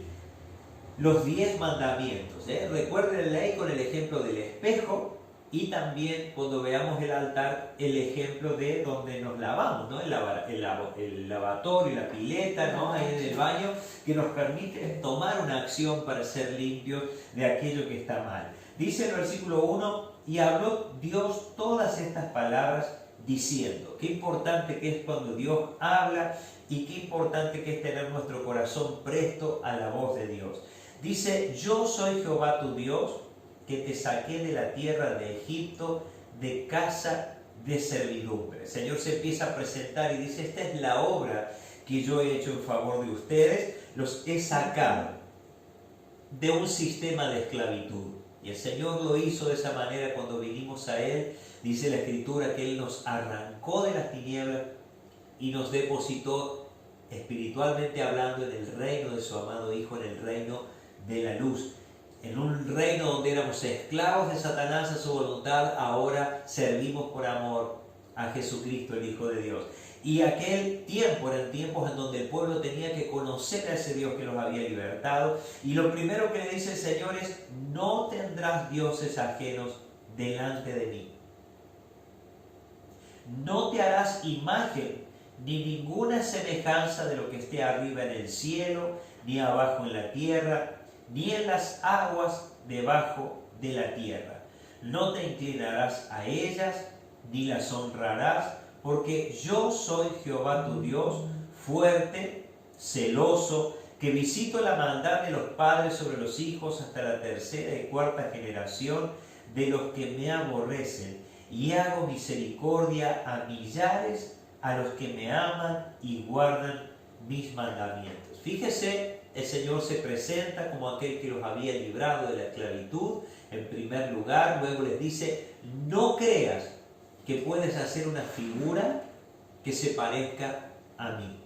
los 10 mandamientos. Recuerden la ley con el ejemplo del espejo, y también cuando veamos el altar, el ejemplo de donde nos lavamos, ¿no? el lavatorio, la pileta, ¿no? Ahí en el baño, que nos permite tomar una acción para ser limpios de aquello que está mal. Dice el versículo 1: y habló Dios todas estas palabras diciendo. Qué importante que es cuando Dios habla, y qué importante que es tener nuestro corazón presto a la voz de Dios. Dice: yo soy Jehová tu Dios, que te saqué de la tierra de Egipto, de casa de servidumbre. El Señor se empieza a presentar y dice, esta es la obra que yo he hecho en favor de ustedes, los he sacado de un sistema de esclavitud. Y el Señor lo hizo de esa manera cuando vinimos a Él. Dice la Escritura que Él nos arrancó de las tinieblas y nos depositó, espiritualmente hablando, en el reino de su amado Hijo, en el reino de la luz. En un reino donde éramos esclavos de Satanás a su voluntad, ahora servimos por amor a Jesucristo, el Hijo de Dios. Y aquel tiempo eran tiempos en donde el pueblo tenía que conocer a ese Dios que los había libertado. Y lo primero que le dice el Señor es, no tendrás dioses ajenos delante de mí. No te harás imagen ni ninguna semejanza de lo que esté arriba en el cielo, ni abajo en la tierra, ni en las aguas debajo de la tierra. No te inclinarás a ellas, ni las honrarás, porque yo soy Jehová tu Dios, fuerte, celoso, que visito la maldad de los padres sobre los hijos hasta la tercera y cuarta generación de los que me aborrecen, y hago misericordia a millares, a los que me aman y guardan mis mandamientos. Fíjese, el Señor se presenta como aquel que los había librado de la esclavitud, en primer lugar. Luego les dice, no creas que puedes hacer una figura que se parezca a mí.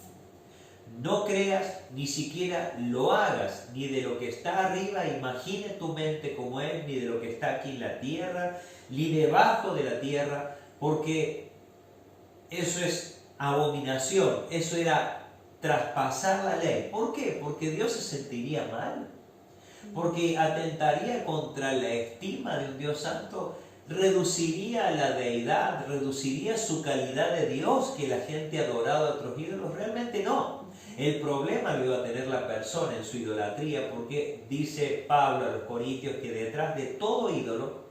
No creas, ni siquiera lo hagas, ni de lo que está arriba, imagine tu mente como es, ni de lo que está aquí en la tierra, ni debajo de la tierra, porque eso es abominación, eso era traspasar la ley. ¿Por qué? Porque Dios se sentiría mal, porque atentaría contra la estima de un Dios santo, reduciría la deidad, reduciría su calidad de Dios, que la gente ha adorado a otros ídolos. Realmente no. El problema lo iba a tener la persona en su idolatría, porque dice Pablo a los Corintios que detrás de todo ídolo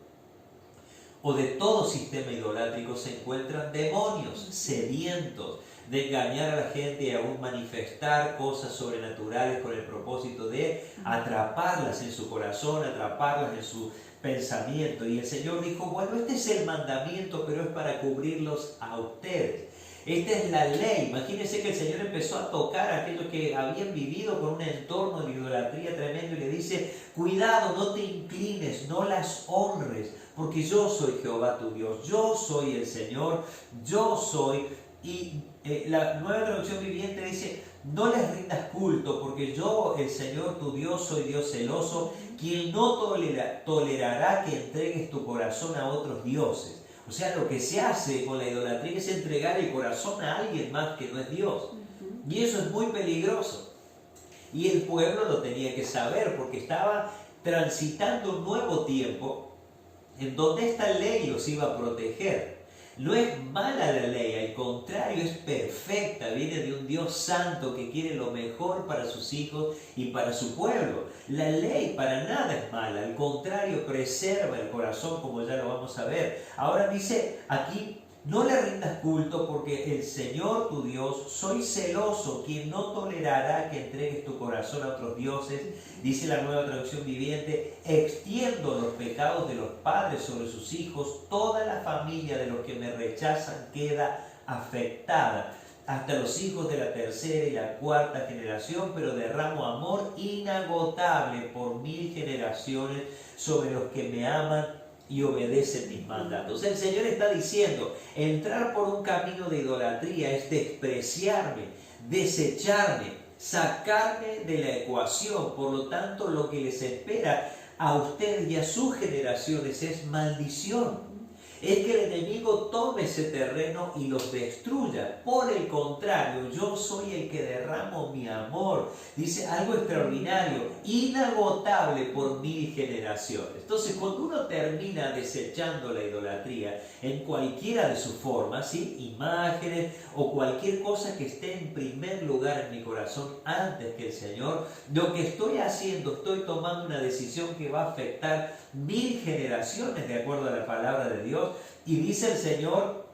o de todo sistema idolátrico se encuentran demonios sedientos de engañar a la gente y aún manifestar cosas sobrenaturales con el propósito de atraparlas en su corazón, atraparlas en su pensamiento. Y el Señor dijo, bueno, este es el mandamiento, pero es para cubrirlos a ustedes. Esta es la ley. Imagínense que el Señor empezó a tocar a aquellos que habían vivido con un entorno de idolatría tremendo y le dice, cuidado, no te inclines, no las honres, porque yo soy Jehová tu Dios, yo soy el Señor, yo soy. Y la Nueva Traducción Viviente dice, no les rindas culto, porque yo, el Señor tu Dios, soy Dios celoso, quien no tolerará que entregues tu corazón a otros dioses. O sea, lo que se hace con la idolatría es entregar el corazón a alguien más que no es Dios. Y eso es muy peligroso. Y el pueblo lo tenía que saber, porque estaba transitando un nuevo tiempo en donde esta ley los iba a proteger. No es mala la ley, al contrario, es perfecta, viene de un Dios santo que quiere lo mejor para sus hijos y para su pueblo. La ley para nada es mala, al contrario, preserva el corazón, como ya lo vamos a ver. Ahora dice aquí, no le rindas culto, porque el Señor tu Dios, soy celoso, quien no tolerará que entregues tu corazón a otros dioses. Dice la Nueva Traducción Viviente, extiendo los pecados de los padres sobre sus hijos, toda la familia de los que me rechazan queda afectada, hasta los hijos de la tercera y la cuarta generación, pero derramo amor inagotable por 1000 generaciones sobre los que me aman y obedecen mis mandatos. El Señor está diciendo, entrar por un camino de idolatría es despreciarme, desecharme, sacarme de la ecuación. Por lo tanto, lo que les espera a ustedes y a sus generaciones es maldición. Es que el enemigo tome ese terreno y los destruya. Por el contrario, yo soy el que derramo mi amor. Dice algo extraordinario, inagotable por 1000 generaciones. Entonces, cuando uno termina desechando la idolatría en cualquiera de sus formas, ¿sí? Imágenes o cualquier cosa que esté en primer lugar en mi corazón antes que el Señor, lo que estoy haciendo, estoy tomando una decisión que va a afectar 1000 generaciones de acuerdo a la palabra de Dios. Y dice el Señor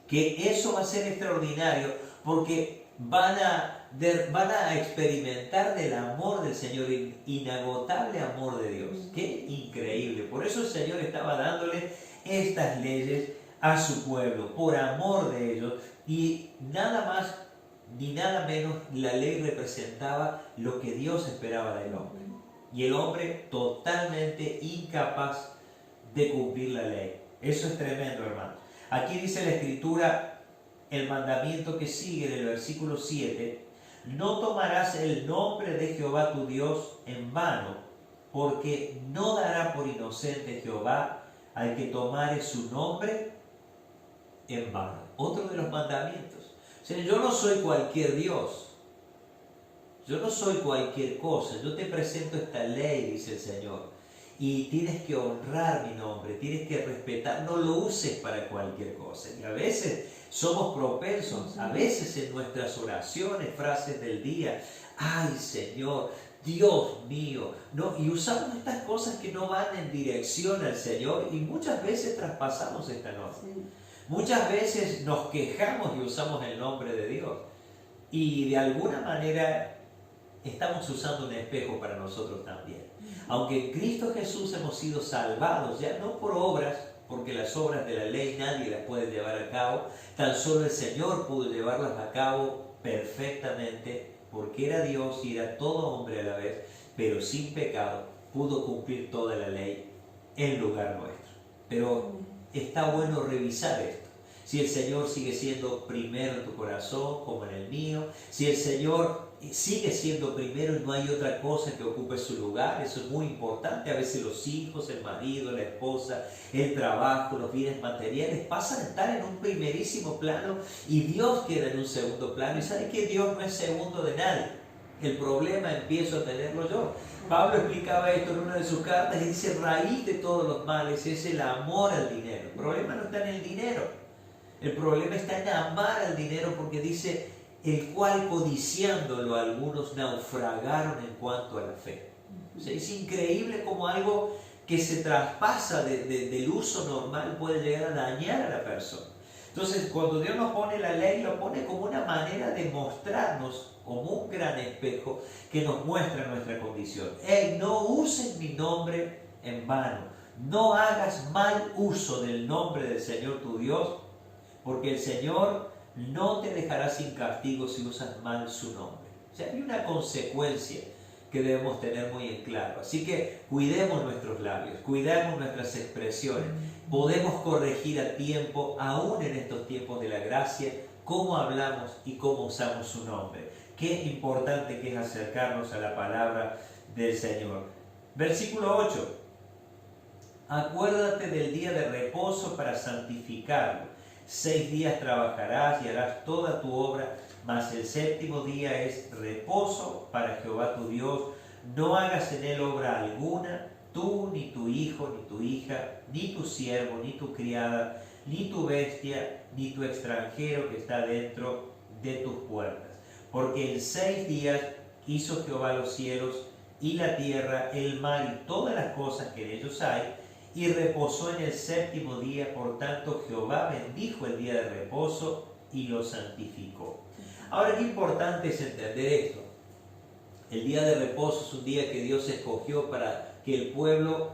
que eso va a ser extraordinario, porque van a experimentar del amor del Señor, inagotable amor de Dios. ¡Qué increíble! Por eso el Señor estaba dándole estas leyes a su pueblo, por amor de ellos, y nada más ni nada menos la ley representaba lo que Dios esperaba del hombre. Y el hombre totalmente incapaz de cumplir la ley. Eso es tremendo, hermano. Aquí dice la Escritura, el mandamiento que sigue en el versículo 7, no tomarás el nombre de Jehová tu Dios en vano, porque no dará por inocente Jehová al que tomare su nombre en vano. Otro de los mandamientos. O sea, yo no soy cualquier Dios. Yo no soy cualquier cosa. Yo te presento esta ley, dice el Señor. Y tienes que honrar mi nombre, tienes que respetar, no lo uses para cualquier cosa. Y a veces somos propensos, a veces en nuestras oraciones, frases del día, ay Señor, Dios mío, no, y usamos estas cosas que no van en dirección al Señor y muchas veces traspasamos esta norma. Sí. Muchas veces nos quejamos y usamos el nombre de Dios y de alguna manera estamos usando un espejo para nosotros también. Aunque en Cristo Jesús hemos sido salvados, ya no por obras, porque las obras de la ley nadie las puede llevar a cabo, tan solo el Señor pudo llevarlas a cabo perfectamente, porque era Dios y era todo hombre a la vez, pero sin pecado pudo cumplir toda la ley en lugar nuestro. Pero está bueno revisar esto. Si el Señor sigue siendo primero en tu corazón como en el mío, si el Señor sigue siendo primero y no hay otra cosa que ocupe su lugar, eso es muy importante. A veces los hijos, el marido, la esposa, el trabajo, los bienes materiales pasan a estar en un primerísimo plano y Dios queda en un segundo plano. Y sabe que Dios no es segundo de nadie. El problema empiezo a tenerlo yo. Pablo explicaba esto en una de sus cartas y dice, raíz de todos los males es el amor al dinero. El problema no está en el dinero. El problema está en amar al dinero, porque dice, el cual codiciándolo algunos naufragaron en cuanto a la fe. O sea, es increíble cómo algo que se traspasa del uso normal puede llegar a dañar a la persona. Entonces, cuando Dios nos pone la ley, lo pone como una manera de mostrarnos, como un gran espejo que nos muestra nuestra condición. Hey, no uses mi nombre en vano. No hagas mal uso del nombre del Señor tu Dios, porque el Señor no te dejará sin castigo si usas mal su nombre. O sea, hay una consecuencia que debemos tener muy en claro. Así que cuidemos nuestros labios, cuidemos nuestras expresiones. Podemos corregir a tiempo, aún en estos tiempos de la gracia, cómo hablamos y cómo usamos su nombre. Qué importante que es acercarnos a la palabra del Señor. Versículo 8. Acuérdate del día de reposo para santificarlo. 6 días trabajarás y harás toda tu obra, mas el séptimo día es reposo para Jehová tu Dios. No hagas en él obra alguna, tú, ni tu hijo, ni tu hija, ni tu siervo, ni tu criada, ni tu bestia, ni tu extranjero que está dentro de tus puertas. Porque en 6 días hizo Jehová los cielos y la tierra, el mar y todas las cosas que en ellos hay, y reposó en el séptimo día. Por tanto, Jehová bendijo el día de reposo y lo santificó. Ahora, qué importante es entender esto. El día de reposo es un día que Dios escogió para que el pueblo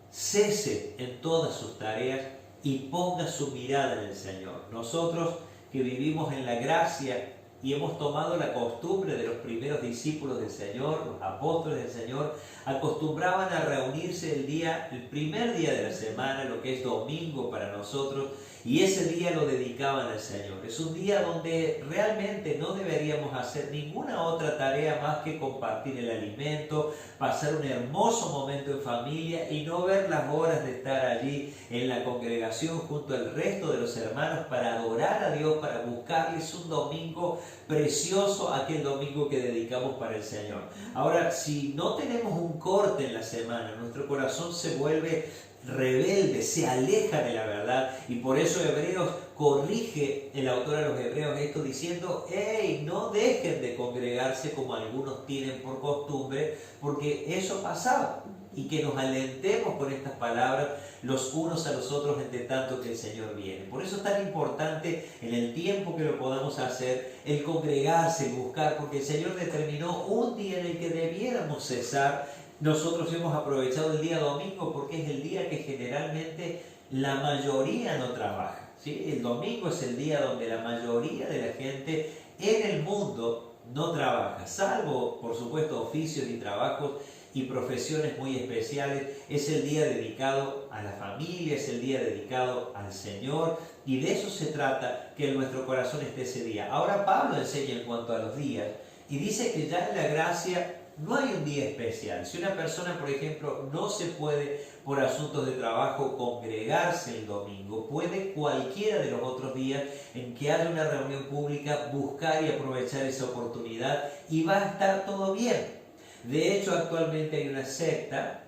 cese en todas sus tareas y ponga su mirada en el Señor. Nosotros que vivimos en la gracia y hemos tomado la costumbre de los primeros discípulos del Señor, los apóstoles del Señor, acostumbraban a reunirse el primer día de la semana, lo que es domingo para nosotros, y ese día lo dedicaban al Señor. Es un día donde realmente no deberíamos hacer ninguna otra tarea más que compartir el alimento, pasar un hermoso momento en familia y no ver las horas de estar allí en la congregación junto al resto de los hermanos para adorar a Dios, para buscarles un domingo precioso, aquel domingo que dedicamos para el Señor. Ahora, si no tenemos un corte en la semana, nuestro corazón se vuelve rebelde, se aleja de la verdad, y por eso Hebreos corrige, el autor a los Hebreos, esto diciendo, hey, no dejen de congregarse como algunos tienen por costumbre, porque eso pasaba, y que nos alentemos con estas palabras los unos a los otros entre tanto que el Señor viene. Por eso es tan importante en el tiempo que lo podamos hacer, el congregarse, el buscar, porque el Señor determinó un día en el que debiéramos cesar. Nosotros hemos aprovechado el día domingo porque es el día que generalmente la mayoría no trabaja, ¿sí? El domingo es el día donde la mayoría de la gente en el mundo no trabaja, salvo, por supuesto, oficios y trabajos y profesiones muy especiales. Es el día dedicado a la familia, es el día dedicado al Señor, y de eso se trata, que en nuestro corazón esté ese día. Ahora Pablo enseña en cuanto a los días y dice que ya en la gracia no hay un día especial. Si una persona, por ejemplo, no se puede por asuntos de trabajo congregarse el domingo, puede cualquiera de los otros días en que haya una reunión pública buscar y aprovechar esa oportunidad y va a estar todo bien. De hecho, actualmente hay una secta,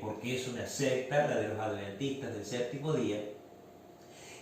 porque es una secta, la de los adventistas del séptimo día,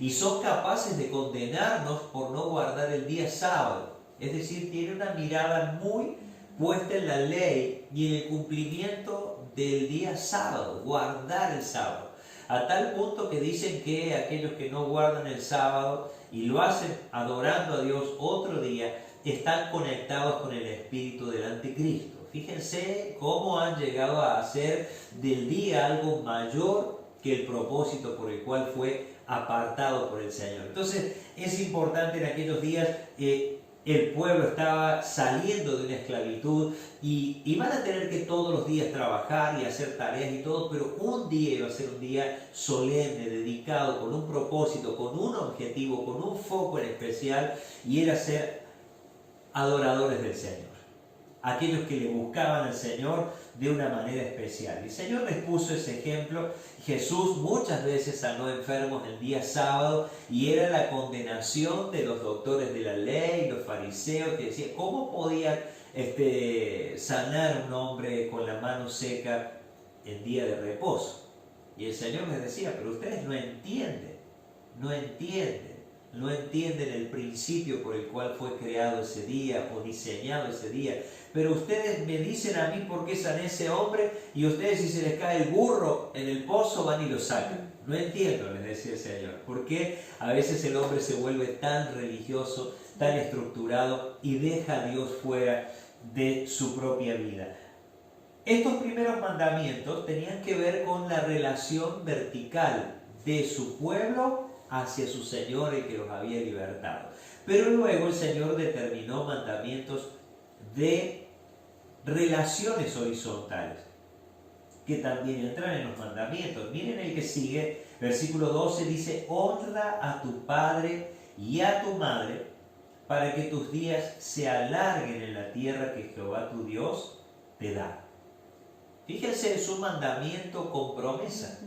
y son capaces de condenarnos por no guardar el día sábado. Es decir, tiene una mirada muy puesta en la ley y en el cumplimiento del día sábado, guardar el sábado. A tal punto que dicen que aquellos que no guardan el sábado y lo hacen adorando a Dios otro día, están conectados con el espíritu del anticristo. Fíjense cómo han llegado a hacer del día algo mayor que el propósito por el cual fue apartado por el Señor. Entonces es importante en aquellos días, el pueblo estaba saliendo de una esclavitud y van a tener que todos los días trabajar y hacer tareas y todo, pero un día iba a ser un día solemne, dedicado, con un propósito, con un objetivo, con un foco en especial, y era ser adoradores del Señor. Aquellos que le buscaban al Señor de una manera especial. El Señor les puso ese ejemplo. Jesús muchas veces sanó enfermos el día sábado y era la condenación de los doctores de la ley, los fariseos, que decían, ¿cómo podían sanar a un hombre con la mano seca en día de reposo? Y el Señor les decía, pero ustedes no entienden el principio por el cual fue creado ese día o diseñado ese día. Pero ustedes me dicen a mí por qué sané ese hombre, y ustedes, si se les cae el burro en el pozo, van y lo sacan. No entiendo, les decía el Señor, por qué a veces el hombre se vuelve tan religioso, tan estructurado y deja a Dios fuera de su propia vida. Estos primeros mandamientos tenían que ver con la relación vertical de su pueblo hacia su Señor, el que los había libertado. Pero luego el Señor determinó mandamientos de relaciones horizontales, que también entran en los mandamientos. Miren el que sigue, versículo 12, dice, honra a tu padre y a tu madre, para que tus días se alarguen en la tierra que Jehová tu Dios te da. Fíjense, es un mandamiento con promesa.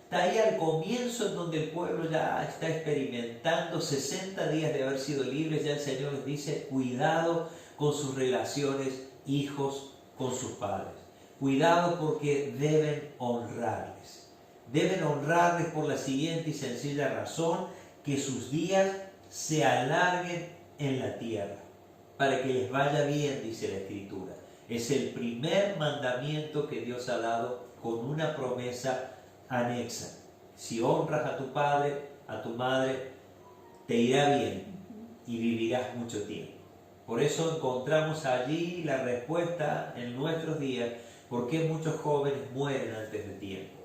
Está ahí al comienzo, en donde el pueblo ya está experimentando 60 días de haber sido libres. Ya el Señor les dice, cuidado con sus relaciones, hijos con sus padres. Cuidado, porque deben honrarles. Deben honrarles por la siguiente y sencilla razón, que sus días se alarguen en la tierra, para que les vaya bien, dice la Escritura. Es el primer mandamiento que Dios ha dado con una promesa anexa. Si honras a tu padre, a tu madre, te irá bien y vivirás mucho tiempo. Por eso encontramos allí la respuesta en nuestros días, por qué muchos jóvenes mueren antes de tiempo,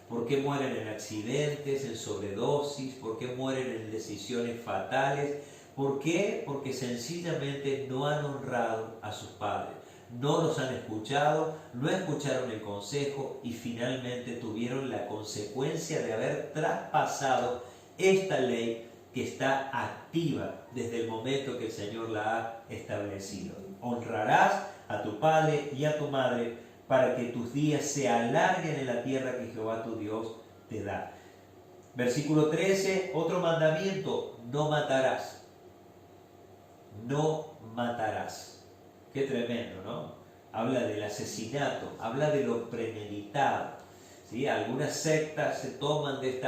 por qué mueren en accidentes, en sobredosis, por qué mueren en decisiones fatales. ¿Por qué? Porque sencillamente no han honrado a sus padres. No los han escuchado, no escucharon el consejo y finalmente tuvieron la consecuencia de haber traspasado esta ley que está activa desde el momento que el Señor la ha establecido. Honrarás a tu padre y a tu madre para que tus días se alarguen en la tierra que Jehová tu Dios te da. Versículo 13, otro mandamiento, no matarás. No matarás. Qué tremendo, ¿no? Habla del asesinato, habla de lo premeditado, ¿sí? Algunas sectas se toman de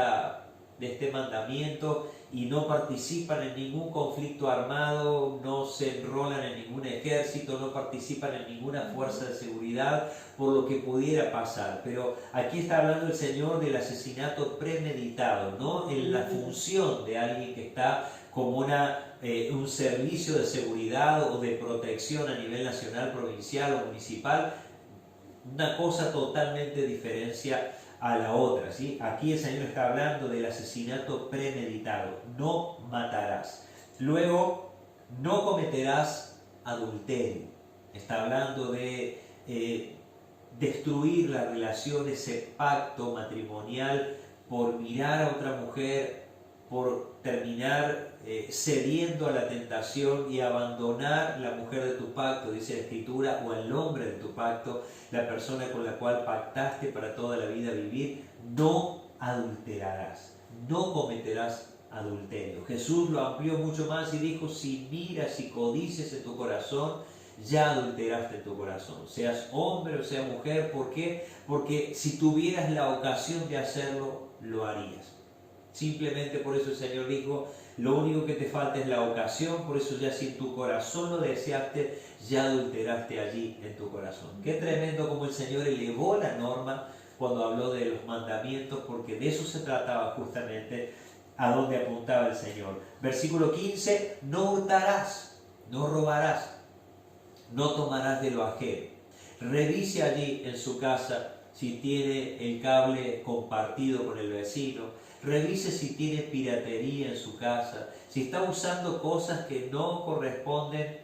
este mandamiento y no participan en ningún conflicto armado, no se enrolan en ningún ejército, no participan en ninguna fuerza de seguridad por lo que pudiera pasar. Pero aquí está hablando el Señor del asesinato premeditado, no en la función de alguien que está como un servicio de seguridad o de protección a nivel nacional, provincial o municipal. Una cosa totalmente a la otra, ¿sí? Aquí el Señor está hablando del asesinato premeditado. No matarás. Luego, no cometerás adulterio. Está hablando de destruir la relación, ese pacto matrimonial por mirar a otra mujer, por terminar cediendo a la tentación y abandonar la mujer de tu pacto, dice la Escritura, o el hombre de tu pacto, la persona con la cual pactaste para toda la vida vivir. No adulterarás, no cometerás adulterio. Jesús lo amplió mucho más y dijo: si miras y codicias en tu corazón, ya adulteraste en tu corazón, seas hombre o sea mujer. ¿Por qué? Porque si tuvieras la ocasión de hacerlo, lo harías. Simplemente por eso el Señor dijo: lo único que te falta es la ocasión. Por eso ya si en tu corazón lo deseaste, ya adulteraste allí en tu corazón. Qué tremendo como el Señor elevó la norma cuando habló de los mandamientos, porque de eso se trataba justamente, a donde apuntaba el Señor. Versículo 15: no hurtarás, no robarás, no tomarás de lo ajeno. Revise allí en su casa si tiene el cable compartido con el vecino. Revise si tiene piratería en su casa, si está usando cosas que no corresponden,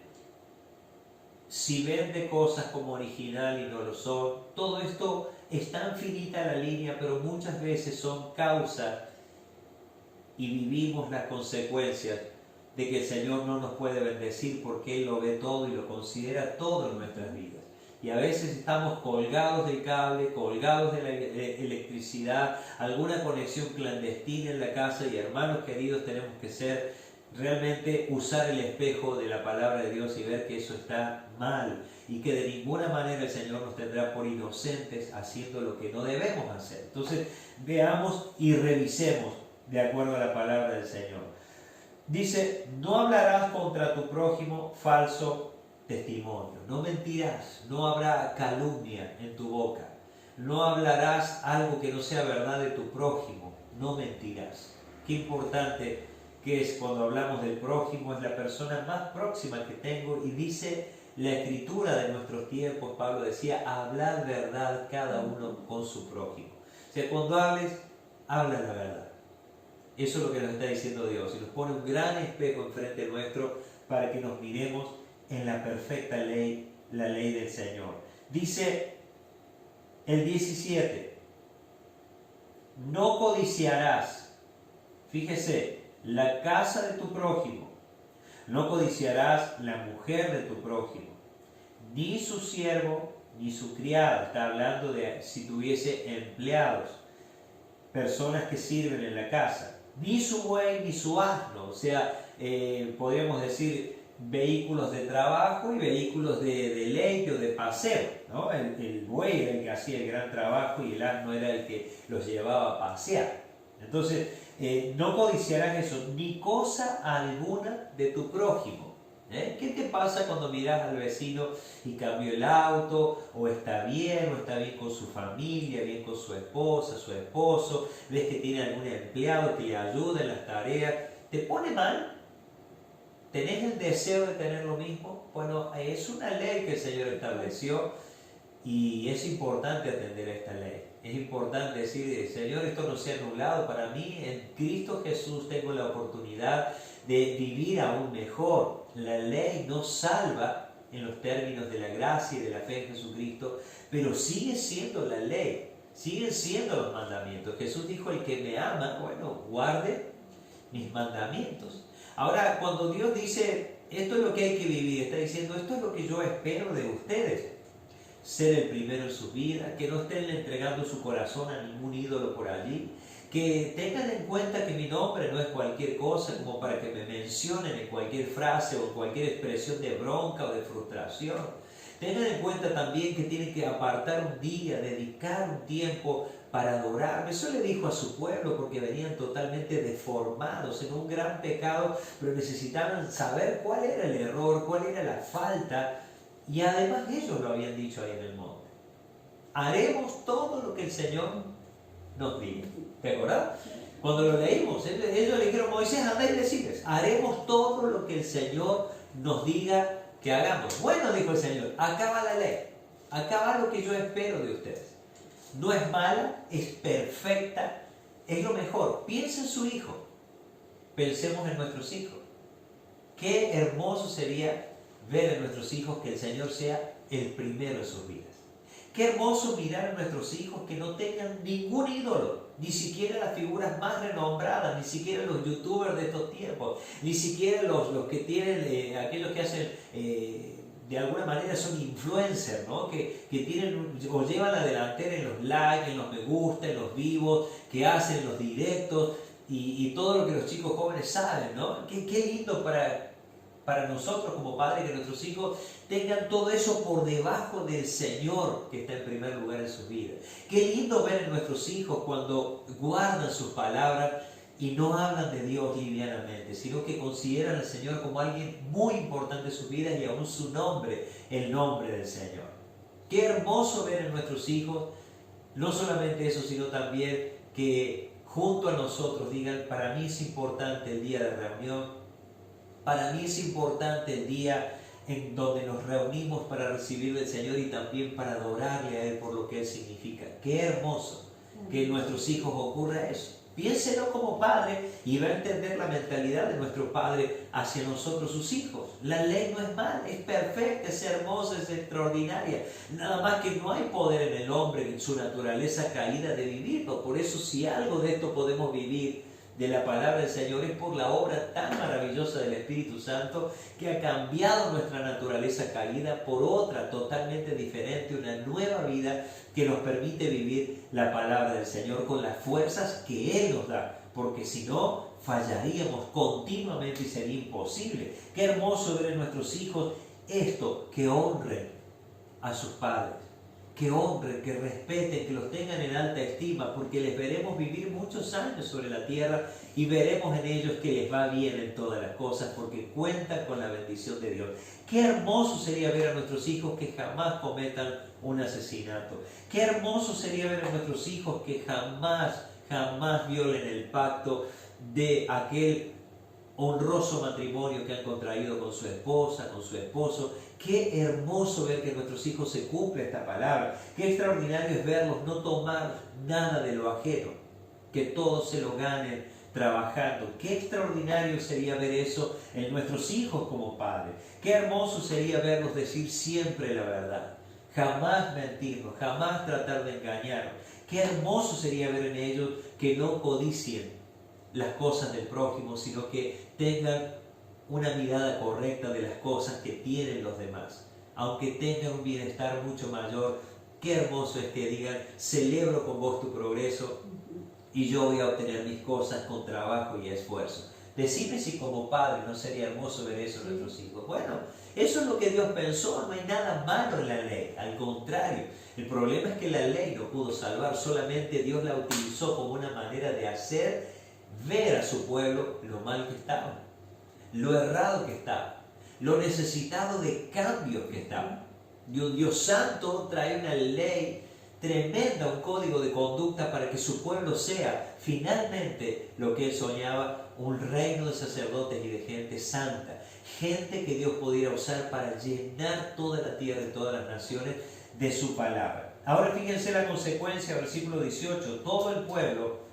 si vende cosas como original y no lo son. Todo esto es tan finita la línea, pero muchas veces son causa y vivimos las consecuencias de que el Señor no nos puede bendecir, porque Él lo ve todo y lo considera todo en nuestras vidas. Y a veces estamos colgados del cable, colgados de la electricidad, alguna conexión clandestina en la casa, y hermanos queridos, tenemos que ser realmente, usar el espejo de la palabra de Dios y ver que eso está mal, y que de ninguna manera el Señor nos tendrá por inocentes haciendo lo que no debemos hacer. Entonces veamos y revisemos de acuerdo a la palabra del Señor. Dice: no hablarás contra tu prójimo falso testimonio, no mentirás, no habrá calumnia en tu boca, no hablarás algo que no sea verdad de tu prójimo, no mentirás. Qué importante que es cuando hablamos del prójimo, es la persona más próxima que tengo, y dice la Escritura de nuestros tiempos, Pablo decía: hablad verdad cada uno con su prójimo. O sea, cuando hables, habla la verdad. Eso es lo que nos está diciendo Dios, y nos pone un gran espejo enfrente nuestro para que nos miremos en la perfecta ley, la ley del Señor. Dice el 17: no codiciarás, fíjese, la casa de tu prójimo, no codiciarás la mujer de tu prójimo, ni su siervo, ni su criado. Está hablando de si tuviese empleados, personas que sirven en la casa, ni su buey, ni su asno. O sea, podríamos decir vehículos de trabajo y vehículos de deleite o de paseo, ¿no? El buey era el que hacía el gran trabajo y el asno era el que los llevaba a pasear. Entonces, no codiciarás eso, ni cosa alguna de tu prójimo. ¿Qué te pasa cuando miras al vecino y cambió el auto, o está bien con su familia, bien con su esposa, su esposo, ves que tiene algún empleado que le ayuda en las tareas? ¿Te pone mal? ¿Tenés el deseo de tener lo mismo? Bueno, es una ley que el Señor estableció, y es importante atender a esta ley. Es importante decir: Señor, esto no sea anulado para mí. En Cristo Jesús tengo la oportunidad de vivir aún mejor. La ley no salva en los términos de la gracia y de la fe en Jesucristo, pero sigue siendo la ley, siguen siendo los mandamientos. Jesús dijo: el que me ama, bueno, guarde mis mandamientos. Ahora, cuando Dios dice esto es lo que hay que vivir, está diciendo: esto es lo que yo espero de ustedes. Ser el primero en su vida, que no estén entregando su corazón a ningún ídolo por allí, que tengan en cuenta que mi nombre no es cualquier cosa como para que me mencionen en cualquier frase o en cualquier expresión de bronca o de frustración. Tengan en cuenta también que tienen que apartar un día, dedicar un tiempo para adorarme. Eso le dijo a su pueblo, porque venían totalmente deformados en un gran pecado, pero necesitaban saber cuál era el error, cuál era la falta. Y además ellos lo habían dicho ahí en el monte: haremos todo lo que el Señor nos diga. ¿Te acordás? Cuando lo leímos, ellos le dijeron: Moisés, anda y decides, haremos todo lo que el Señor nos diga que hagamos. Bueno, dijo el Señor, acá va la ley, acá va lo que yo espero de ustedes. no es mala, es perfecta, es lo mejor. Piensa en su hijo, pensemos en nuestros hijos. Qué hermoso sería ver en nuestros hijos que el Señor sea el primero en sus vidas. Qué hermoso mirar a nuestros hijos que no tengan ningún ídolo, ni siquiera las figuras más renombradas, ni siquiera los youtubers de estos tiempos, ni siquiera los que tienen, aquellos que hacen, de alguna manera son influencers, ¿no? Que tienen o llevan la delantera en los likes, en los me gusta, en los vivos, que hacen los directos y todo lo que los chicos jóvenes saben, ¿no? Qué lindo para nosotros como padres que nuestros hijos tengan todo eso por debajo del Señor que está en primer lugar en sus vidas. Qué lindo ver en nuestros hijos cuando guardan sus palabras y no hablan de Dios livianamente, sino que consideran al Señor como alguien muy importante en sus vidas y aún su nombre, el nombre del Señor. Qué hermoso ver en nuestros hijos, no solamente eso, sino también que junto a nosotros digan, para mí es importante el día de reunión, para mí es importante el día en donde nos reunimos para recibir del Señor y también para adorarle a Él por lo que Él significa. Qué hermoso que en nuestros hijos ocurra eso. Piénselo como padre y va a entender la mentalidad de nuestro Padre hacia nosotros, sus hijos. La ley no es mala, es perfecta, es hermosa, es extraordinaria. Nada más que no hay poder en el hombre, en su naturaleza caída de vivirlo. Por eso si algo de esto podemos vivir de la palabra del Señor es por la obra tan maravillosa del Espíritu Santo que ha cambiado nuestra naturaleza caída por otra totalmente diferente, una nueva vida que nos permite vivir la palabra del Señor con las fuerzas que Él nos da, porque si no fallaríamos continuamente y sería imposible. Qué hermoso ver en nuestros hijos esto, que honren a sus padres, que honren, que respeten, que los tengan en alta estima, porque les veremos vivir muchos años sobre la tierra y veremos en ellos que les va bien en todas las cosas, porque cuentan con la bendición de Dios. Qué hermoso sería ver a nuestros hijos que jamás cometan un asesinato. Qué hermoso sería ver a nuestros hijos que jamás violen el pacto de aquel honroso matrimonio que han contraído con su esposa, con su esposo. Qué hermoso ver que nuestros hijos se cumple esta palabra. Qué extraordinario es verlos no tomar nada de lo ajeno, que todos se lo ganen trabajando. Qué extraordinario sería ver eso en nuestros hijos como padres. Qué hermoso sería verlos decir siempre la verdad, jamás mentirnos, jamás tratar de engañarnos. Qué hermoso sería ver en ellos que no codicien las cosas del prójimo, sino que tengan una mirada correcta de las cosas que tienen los demás, aunque tengan un bienestar mucho mayor. Qué hermoso es que digan, celebro con vos tu progreso y yo voy a obtener mis cosas con trabajo y esfuerzo. Decime si como padre no sería hermoso ver eso en nuestros hijos. Bueno, eso es lo que Dios pensó, no hay nada malo en la ley, al contrario. El problema es que la ley no pudo salvar, solamente Dios la utilizó como una manera de hacer ver a su pueblo lo mal que estaba, lo errado que estaba, lo necesitado de cambios que estaba. Dios santo trae una ley tremenda, un código de conducta para que su pueblo sea finalmente lo que él soñaba, un reino de sacerdotes y de gente santa, gente que Dios pudiera usar para llenar toda la tierra y todas las naciones de su palabra. Ahora fíjense la consecuencia, versículo 18, todo el pueblo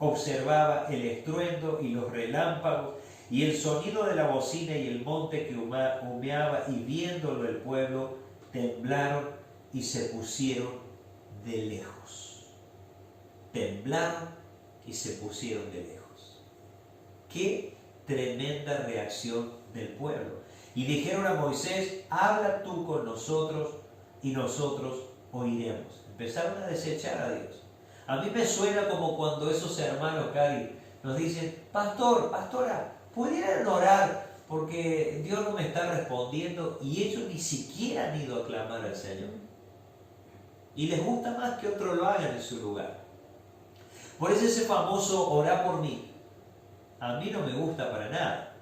observaba el estruendo y los relámpagos y el sonido de la bocina y el monte que humeaba, y viéndolo el pueblo temblaron y se pusieron de lejos. Temblaron y se pusieron de lejos. Qué tremenda reacción del pueblo. Y dijeron a Moisés, habla tú con nosotros y nosotros oiremos. Empezaron a desechar a Dios. A mí me suena como cuando esos hermanos, Cari, nos dicen, pastor, pastora, ¿pudieran orar porque Dios no me está respondiendo? Y ellos ni siquiera han ido a clamar al Señor. Y les gusta más que otros lo hagan en su lugar. Por eso ese famoso orá por mí, a mí no me gusta para nada.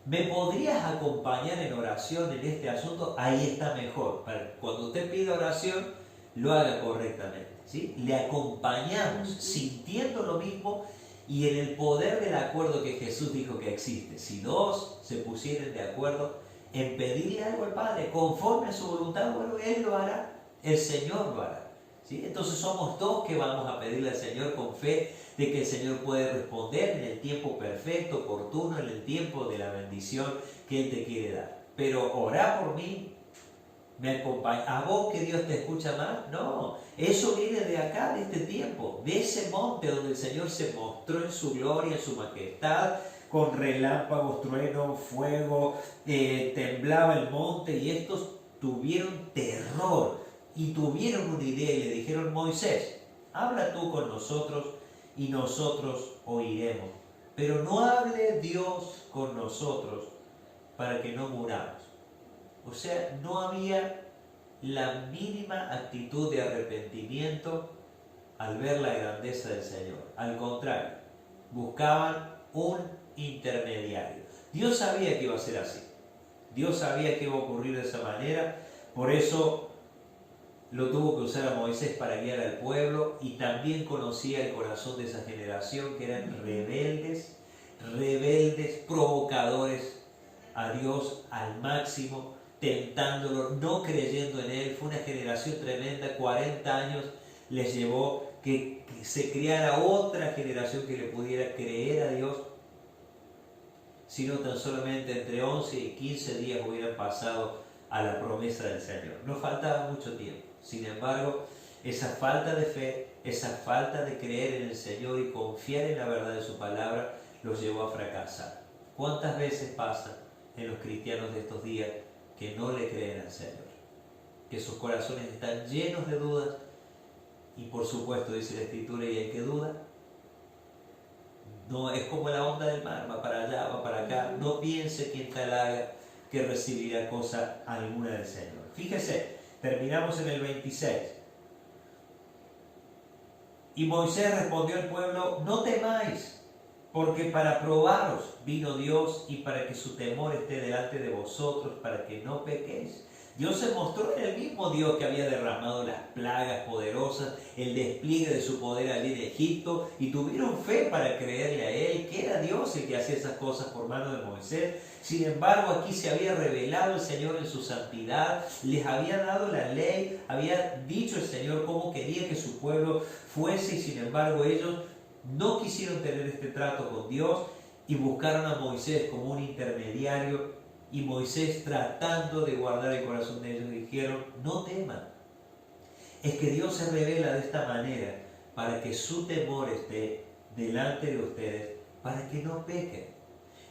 ¿Me podrías acompañar en oración en este asunto? Ahí está mejor. Para cuando usted pida oración, lo haga correctamente, ¿sí? Le acompañamos sintiendo lo mismo y en el poder del acuerdo que Jesús dijo que existe. Si dos se pusieren de acuerdo en pedirle algo al Padre conforme a su voluntad, bueno, Él lo hará, el Señor lo hará. ¿sí? Entonces somos dos que vamos a pedirle al Señor con fe de que el Señor puede responder en el tiempo perfecto, oportuno, en el tiempo de la bendición que Él te quiere dar. Pero orá por mí, me acompaña. ¿A vos que Dios te escucha más? No, eso viene de acá, de este tiempo, de ese monte donde el Señor se mostró en su gloria, en su majestad, con relámpagos, trueno, fuego, temblaba el monte y estos tuvieron terror y tuvieron una idea y le dijeron: Moisés, habla tú con nosotros y nosotros oiremos, pero no hable Dios con nosotros para que no muramos. O sea, no había la mínima actitud de arrepentimiento al ver la grandeza del Señor. Al contrario, buscaban un intermediario. Dios sabía que iba a ser así. Dios sabía que iba a ocurrir de esa manera. Por eso lo tuvo que usar a Moisés para guiar al pueblo, y también conocía el corazón de esa generación, que eran rebeldes, provocadores a Dios al máximo, tentándolo, no creyendo en Él. Fue una generación tremenda. 40 años les llevó que se criara otra generación que le pudiera creer a Dios, sino tan solamente entre 11 y 15 días hubieran pasado a la promesa del Señor. No faltaba mucho tiempo. Sin embargo, esa falta de fe, esa falta de creer en el Señor y confiar en la verdad de su palabra, los llevó a fracasar. ¿Cuántas veces pasa en los cristianos de estos días que no le creen al Señor? Que sus corazones están llenos de dudas, y por supuesto dice la Escritura: y el que duda, no es como la onda del mar, va para allá, va para acá. No piense quien tal haga que recibirá cosa alguna del Señor. Fíjese, terminamos en el 26. Y Moisés respondió al pueblo: no temáis, porque para probaros vino Dios, y para que su temor esté delante de vosotros, para que no pequéis. Dios se mostró en el mismo Dios que había derramado las plagas poderosas, el despliegue de su poder allí en Egipto, y tuvieron fe para creerle a Él, que era Dios el que hacía esas cosas por mano de Moisés. Sin embargo, aquí se había revelado el Señor en su santidad, les había dado la ley, había dicho el Señor cómo quería que su pueblo fuese, y sin embargo ellos no quisieron tener este trato con Dios y buscaron a Moisés como un intermediario. Y Moisés, tratando de guardar el corazón de ellos, dijeron: no teman. Es que Dios se revela de esta manera para que su temor esté delante de ustedes, para que no pequen.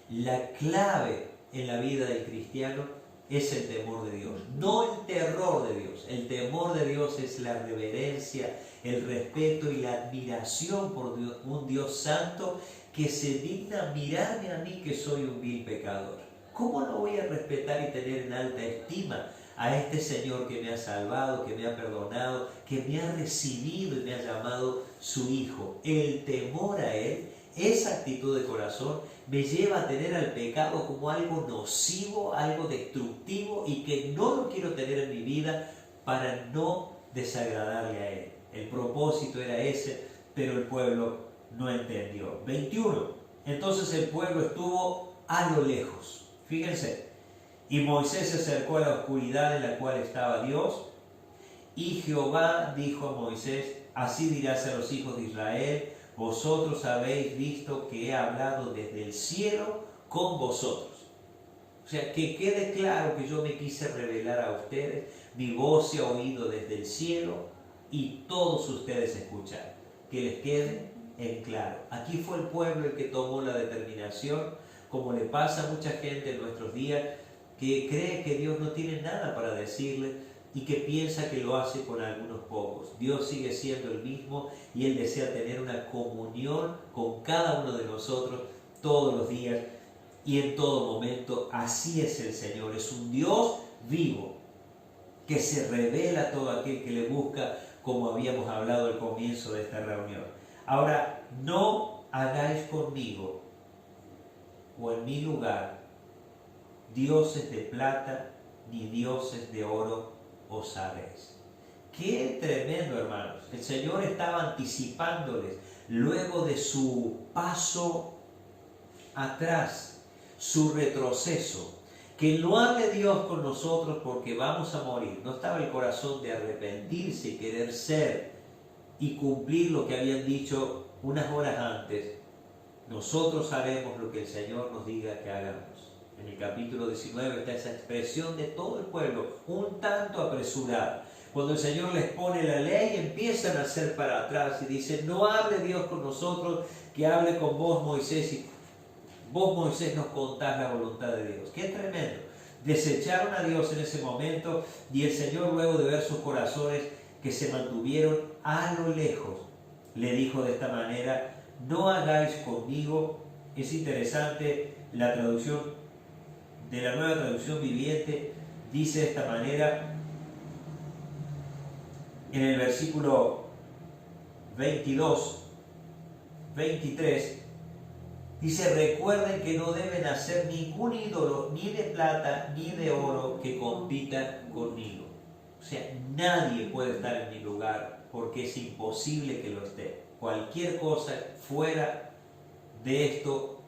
La clave en la vida del cristiano es el temor de Dios, no el terror de Dios. El temor de Dios es la reverencia, el respeto y la admiración por Dios, un Dios santo que se digna mirarme a mí, que soy un vil pecador. ¿Cómo no voy a respetar y tener en alta estima a este Señor que me ha salvado, que me ha perdonado, que me ha recibido y me ha llamado su hijo? El temor a Él, esa actitud de corazón, me lleva a tener al pecado como algo nocivo, algo destructivo, y que no lo quiero tener en mi vida para no desagradarle a Él. El propósito era ese, pero el pueblo no entendió. 21. Entonces el pueblo estuvo a lo lejos. Fíjense, y Moisés se acercó a la oscuridad en la cual estaba Dios, y Jehová dijo a Moisés: así dirás a los hijos de Israel: vosotros habéis visto que he hablado desde el cielo con vosotros. O sea, que quede claro que yo me quise revelar a ustedes, mi voz se ha oído desde el cielo y todos ustedes escucharon. Que les quede en claro. Aquí fue el pueblo el que tomó la determinación, como le pasa a mucha gente en nuestros días, que cree que Dios no tiene nada para decirle y que piensa que lo hace con algunos pocos. Dios sigue siendo el mismo, y Él desea tener una comunión con cada uno de nosotros todos los días y en todo momento. Así es el Señor, es un Dios vivo que se revela a todo aquel que le busca, como habíamos hablado al comienzo de esta reunión. Ahora, no hagáis conmigo o en mi lugar dioses de plata ni dioses de oro os haréis. Qué tremendo, hermanos. El Señor estaba anticipándoles, luego de su paso atrás, su retroceso, Que no hable Dios con nosotros porque vamos a morir. No estaba el corazón de arrepentirse y querer ser y cumplir lo que habían dicho unas horas antes. Nosotros haremos lo que el Señor nos diga que hagamos. En el capítulo 19 está esa expresión de todo el pueblo, un tanto apresurada. Cuando el Señor les pone la ley, empiezan a hacer para atrás y dicen, no hable Dios con nosotros, que hable con vos, Moisés, y vos, Moisés, nos contás la voluntad de Dios. ¡Qué tremendo! Desecharon a Dios en ese momento y el Señor, luego de ver sus corazones que se mantuvieron a lo lejos, le dijo de esta manera, no hagáis conmigo. Es interesante, la traducción de la Nueva Traducción Viviente dice de esta manera, en el versículo 22, 23, dice, recuerden que no deben hacer ningún ídolo, ni de plata, ni de oro, que compita conmigo. O sea, nadie puede estar en mi lugar, porque es imposible que lo esté. Cualquier cosa fuera de esto,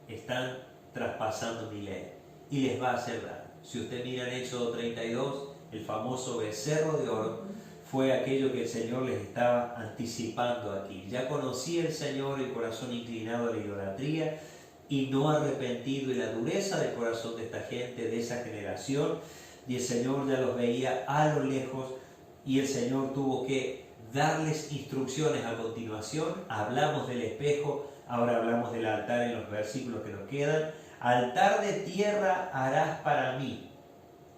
están traspasando mi ley, y les va a hacer daño. Si usted mira en Éxodo 32, el famoso becerro de oro, fue aquello que el Señor les estaba anticipando aquí. Ya conocía el Señor el corazón inclinado a la idolatría y no arrepentido, y la dureza del corazón de esta gente, de esa generación, y el Señor ya los veía a lo lejos, y el Señor tuvo que darles instrucciones a continuación. Hablamos del espejo, ahora hablamos del altar en los versículos que nos quedan. Altar de tierra harás para mí,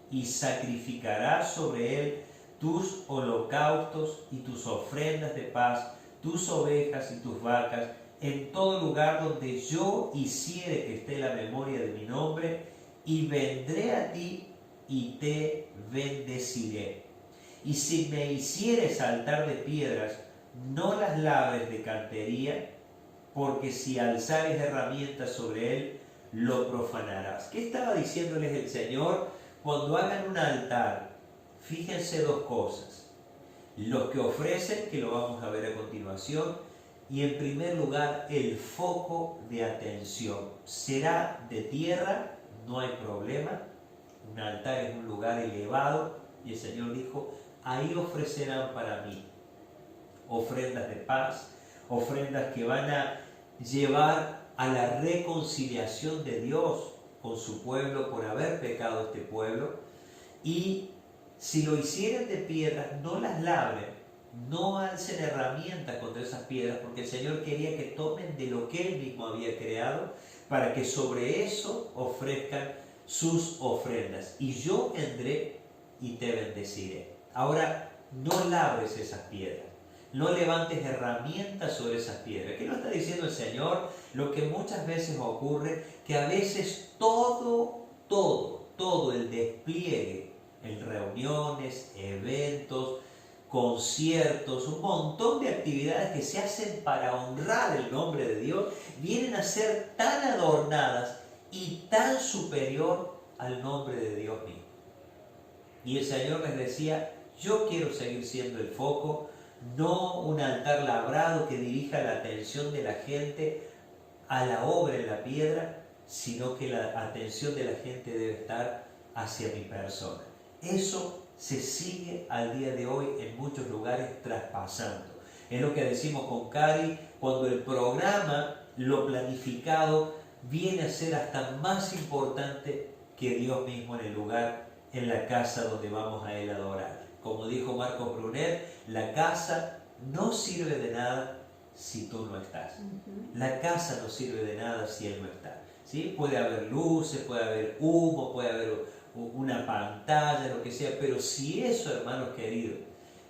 y sacrificarás sobre él tus holocaustos y tus ofrendas de paz, tus ovejas y tus vacas, en todo lugar donde yo hiciere que esté la memoria de mi nombre, y vendré a ti y te bendeciré. Y si me hicieres altar de piedras, no las labres de cantería, porque si alzares herramientas sobre él, lo profanarás. ¿Qué estaba diciéndoles el Señor? Cuando hagan un altar, fíjense dos cosas. Los que ofrecen, que lo vamos a ver a continuación, y en primer lugar el foco de atención. Será de tierra, no hay problema. Un altar es un lugar elevado y el Señor dijo, ahí ofrecerán para mí ofrendas de paz, ofrendas que van a llevar a la reconciliación de Dios con su pueblo por haber pecado este pueblo. Y si lo hicieren de piedras, no las labren, no alcen herramientas contra esas piedras, porque el Señor quería que tomen de lo que Él mismo había creado, para que sobre eso ofrezcan sus ofrendas. Y yo vendré y te bendeciré. Ahora, no labres esas piedras, no levantes herramientas sobre esas piedras. ¿Qué nos está diciendo el Señor? Lo que muchas veces ocurre, que a veces todo el despliegue en reuniones, eventos, conciertos, un montón de actividades que se hacen para honrar el nombre de Dios, vienen a ser tan adornadas y tan superior al nombre de Dios mismo. Y el Señor les decía, yo quiero seguir siendo el foco, no un altar labrado que dirija la atención de la gente a la obra en la piedra, sino que la atención de la gente debe estar hacia mi persona. Eso se sigue al día de hoy en muchos lugares traspasando. Es lo que decimos con Cari, cuando el programa, lo planificado, viene a ser hasta más importante que Dios mismo en el lugar, en la casa donde vamos a Él a adorar. Como dijo Marcos Brunet, la casa no sirve de nada si tú no estás. La casa no sirve de nada si Él no está. ¿Sí? Puede haber luces, puede haber humo, puede haber una pantalla, lo que sea, pero si eso, hermanos queridos,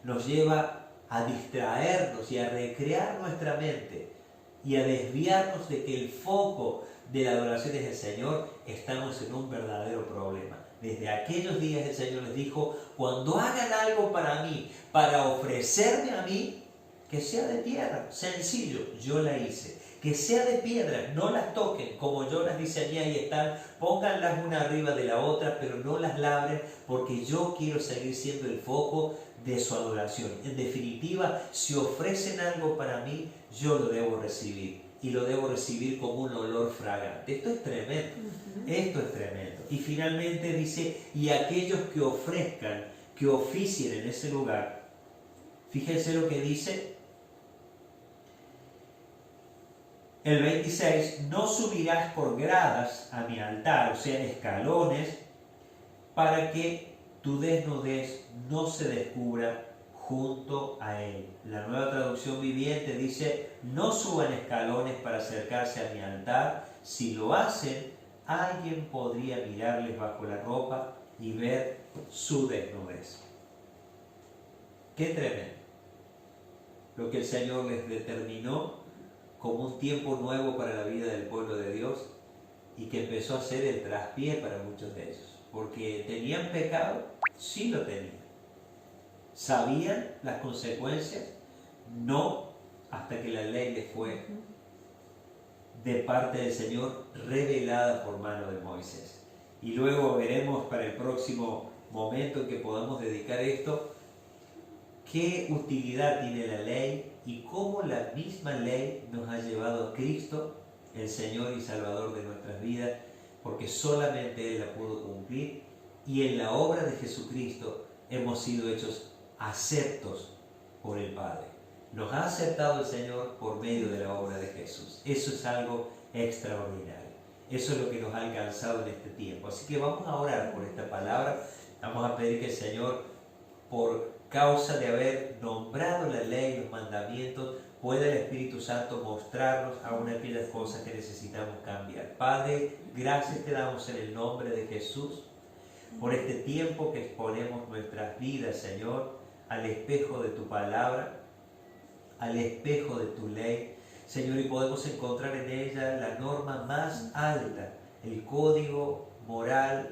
nos lleva a distraernos y a recrear nuestra mente y a desviarnos de que el foco de la adoración es el Señor, estamos en un verdadero problema. Desde aquellos días el Señor les dijo, cuando hagan algo para mí, para ofrecerme a mí, que sea de tierra, sencillo, yo la hice. Que sea de piedra, no las toquen como yo las diseñé, ahí están, pónganlas una arriba de la otra, pero no las labren, porque yo quiero seguir siendo el foco de su adoración. En definitiva, si ofrecen algo para mí, yo lo debo recibir. y lo debo recibir como un olor fragante. Esto es tremendo, esto es tremendo. Y finalmente dice, y aquellos que ofrezcan, que oficien en ese lugar, fíjense lo que dice el 26, no subirás por gradas a mi altar, o sea, escalones, para que tu desnudez no se descubra junto a él. La Nueva Traducción Viviente dice, no suban escalones para acercarse a mi altar. Si lo hacen, alguien podría mirarles bajo la ropa y ver su desnudez. ¡Qué tremendo! Lo que el Señor les determinó como un tiempo nuevo para la vida del pueblo de Dios y que empezó a ser el traspié para muchos de ellos. Porque tenían pecado, sí lo tenían. ¿Sabían las consecuencias? No, hasta que la ley les fue de parte del Señor revelada por mano de Moisés. Y luego veremos para el próximo momento en que podamos dedicar esto, qué utilidad tiene la ley y cómo la misma ley nos ha llevado a Cristo, el Señor y Salvador de nuestras vidas, porque solamente Él la pudo cumplir y en la obra de Jesucristo hemos sido hechos aceptos por el Padre. Nos ha aceptado el Señor por medio de la obra de Jesús. Eso es algo extraordinario. Eso es lo que nos ha alcanzado en este tiempo. Así que vamos a orar por esta palabra. Vamos a pedir que el Señor, por causa de haber nombrado la ley, los mandamientos, pueda el Espíritu Santo mostrarnos aún aquellas cosas que necesitamos cambiar. Padre, gracias te damos en el nombre de Jesús por este tiempo que exponemos nuestras vidas, Señor, al espejo de tu palabra, al espejo de tu ley, Señor, y podemos encontrar en ella la norma más alta, el código moral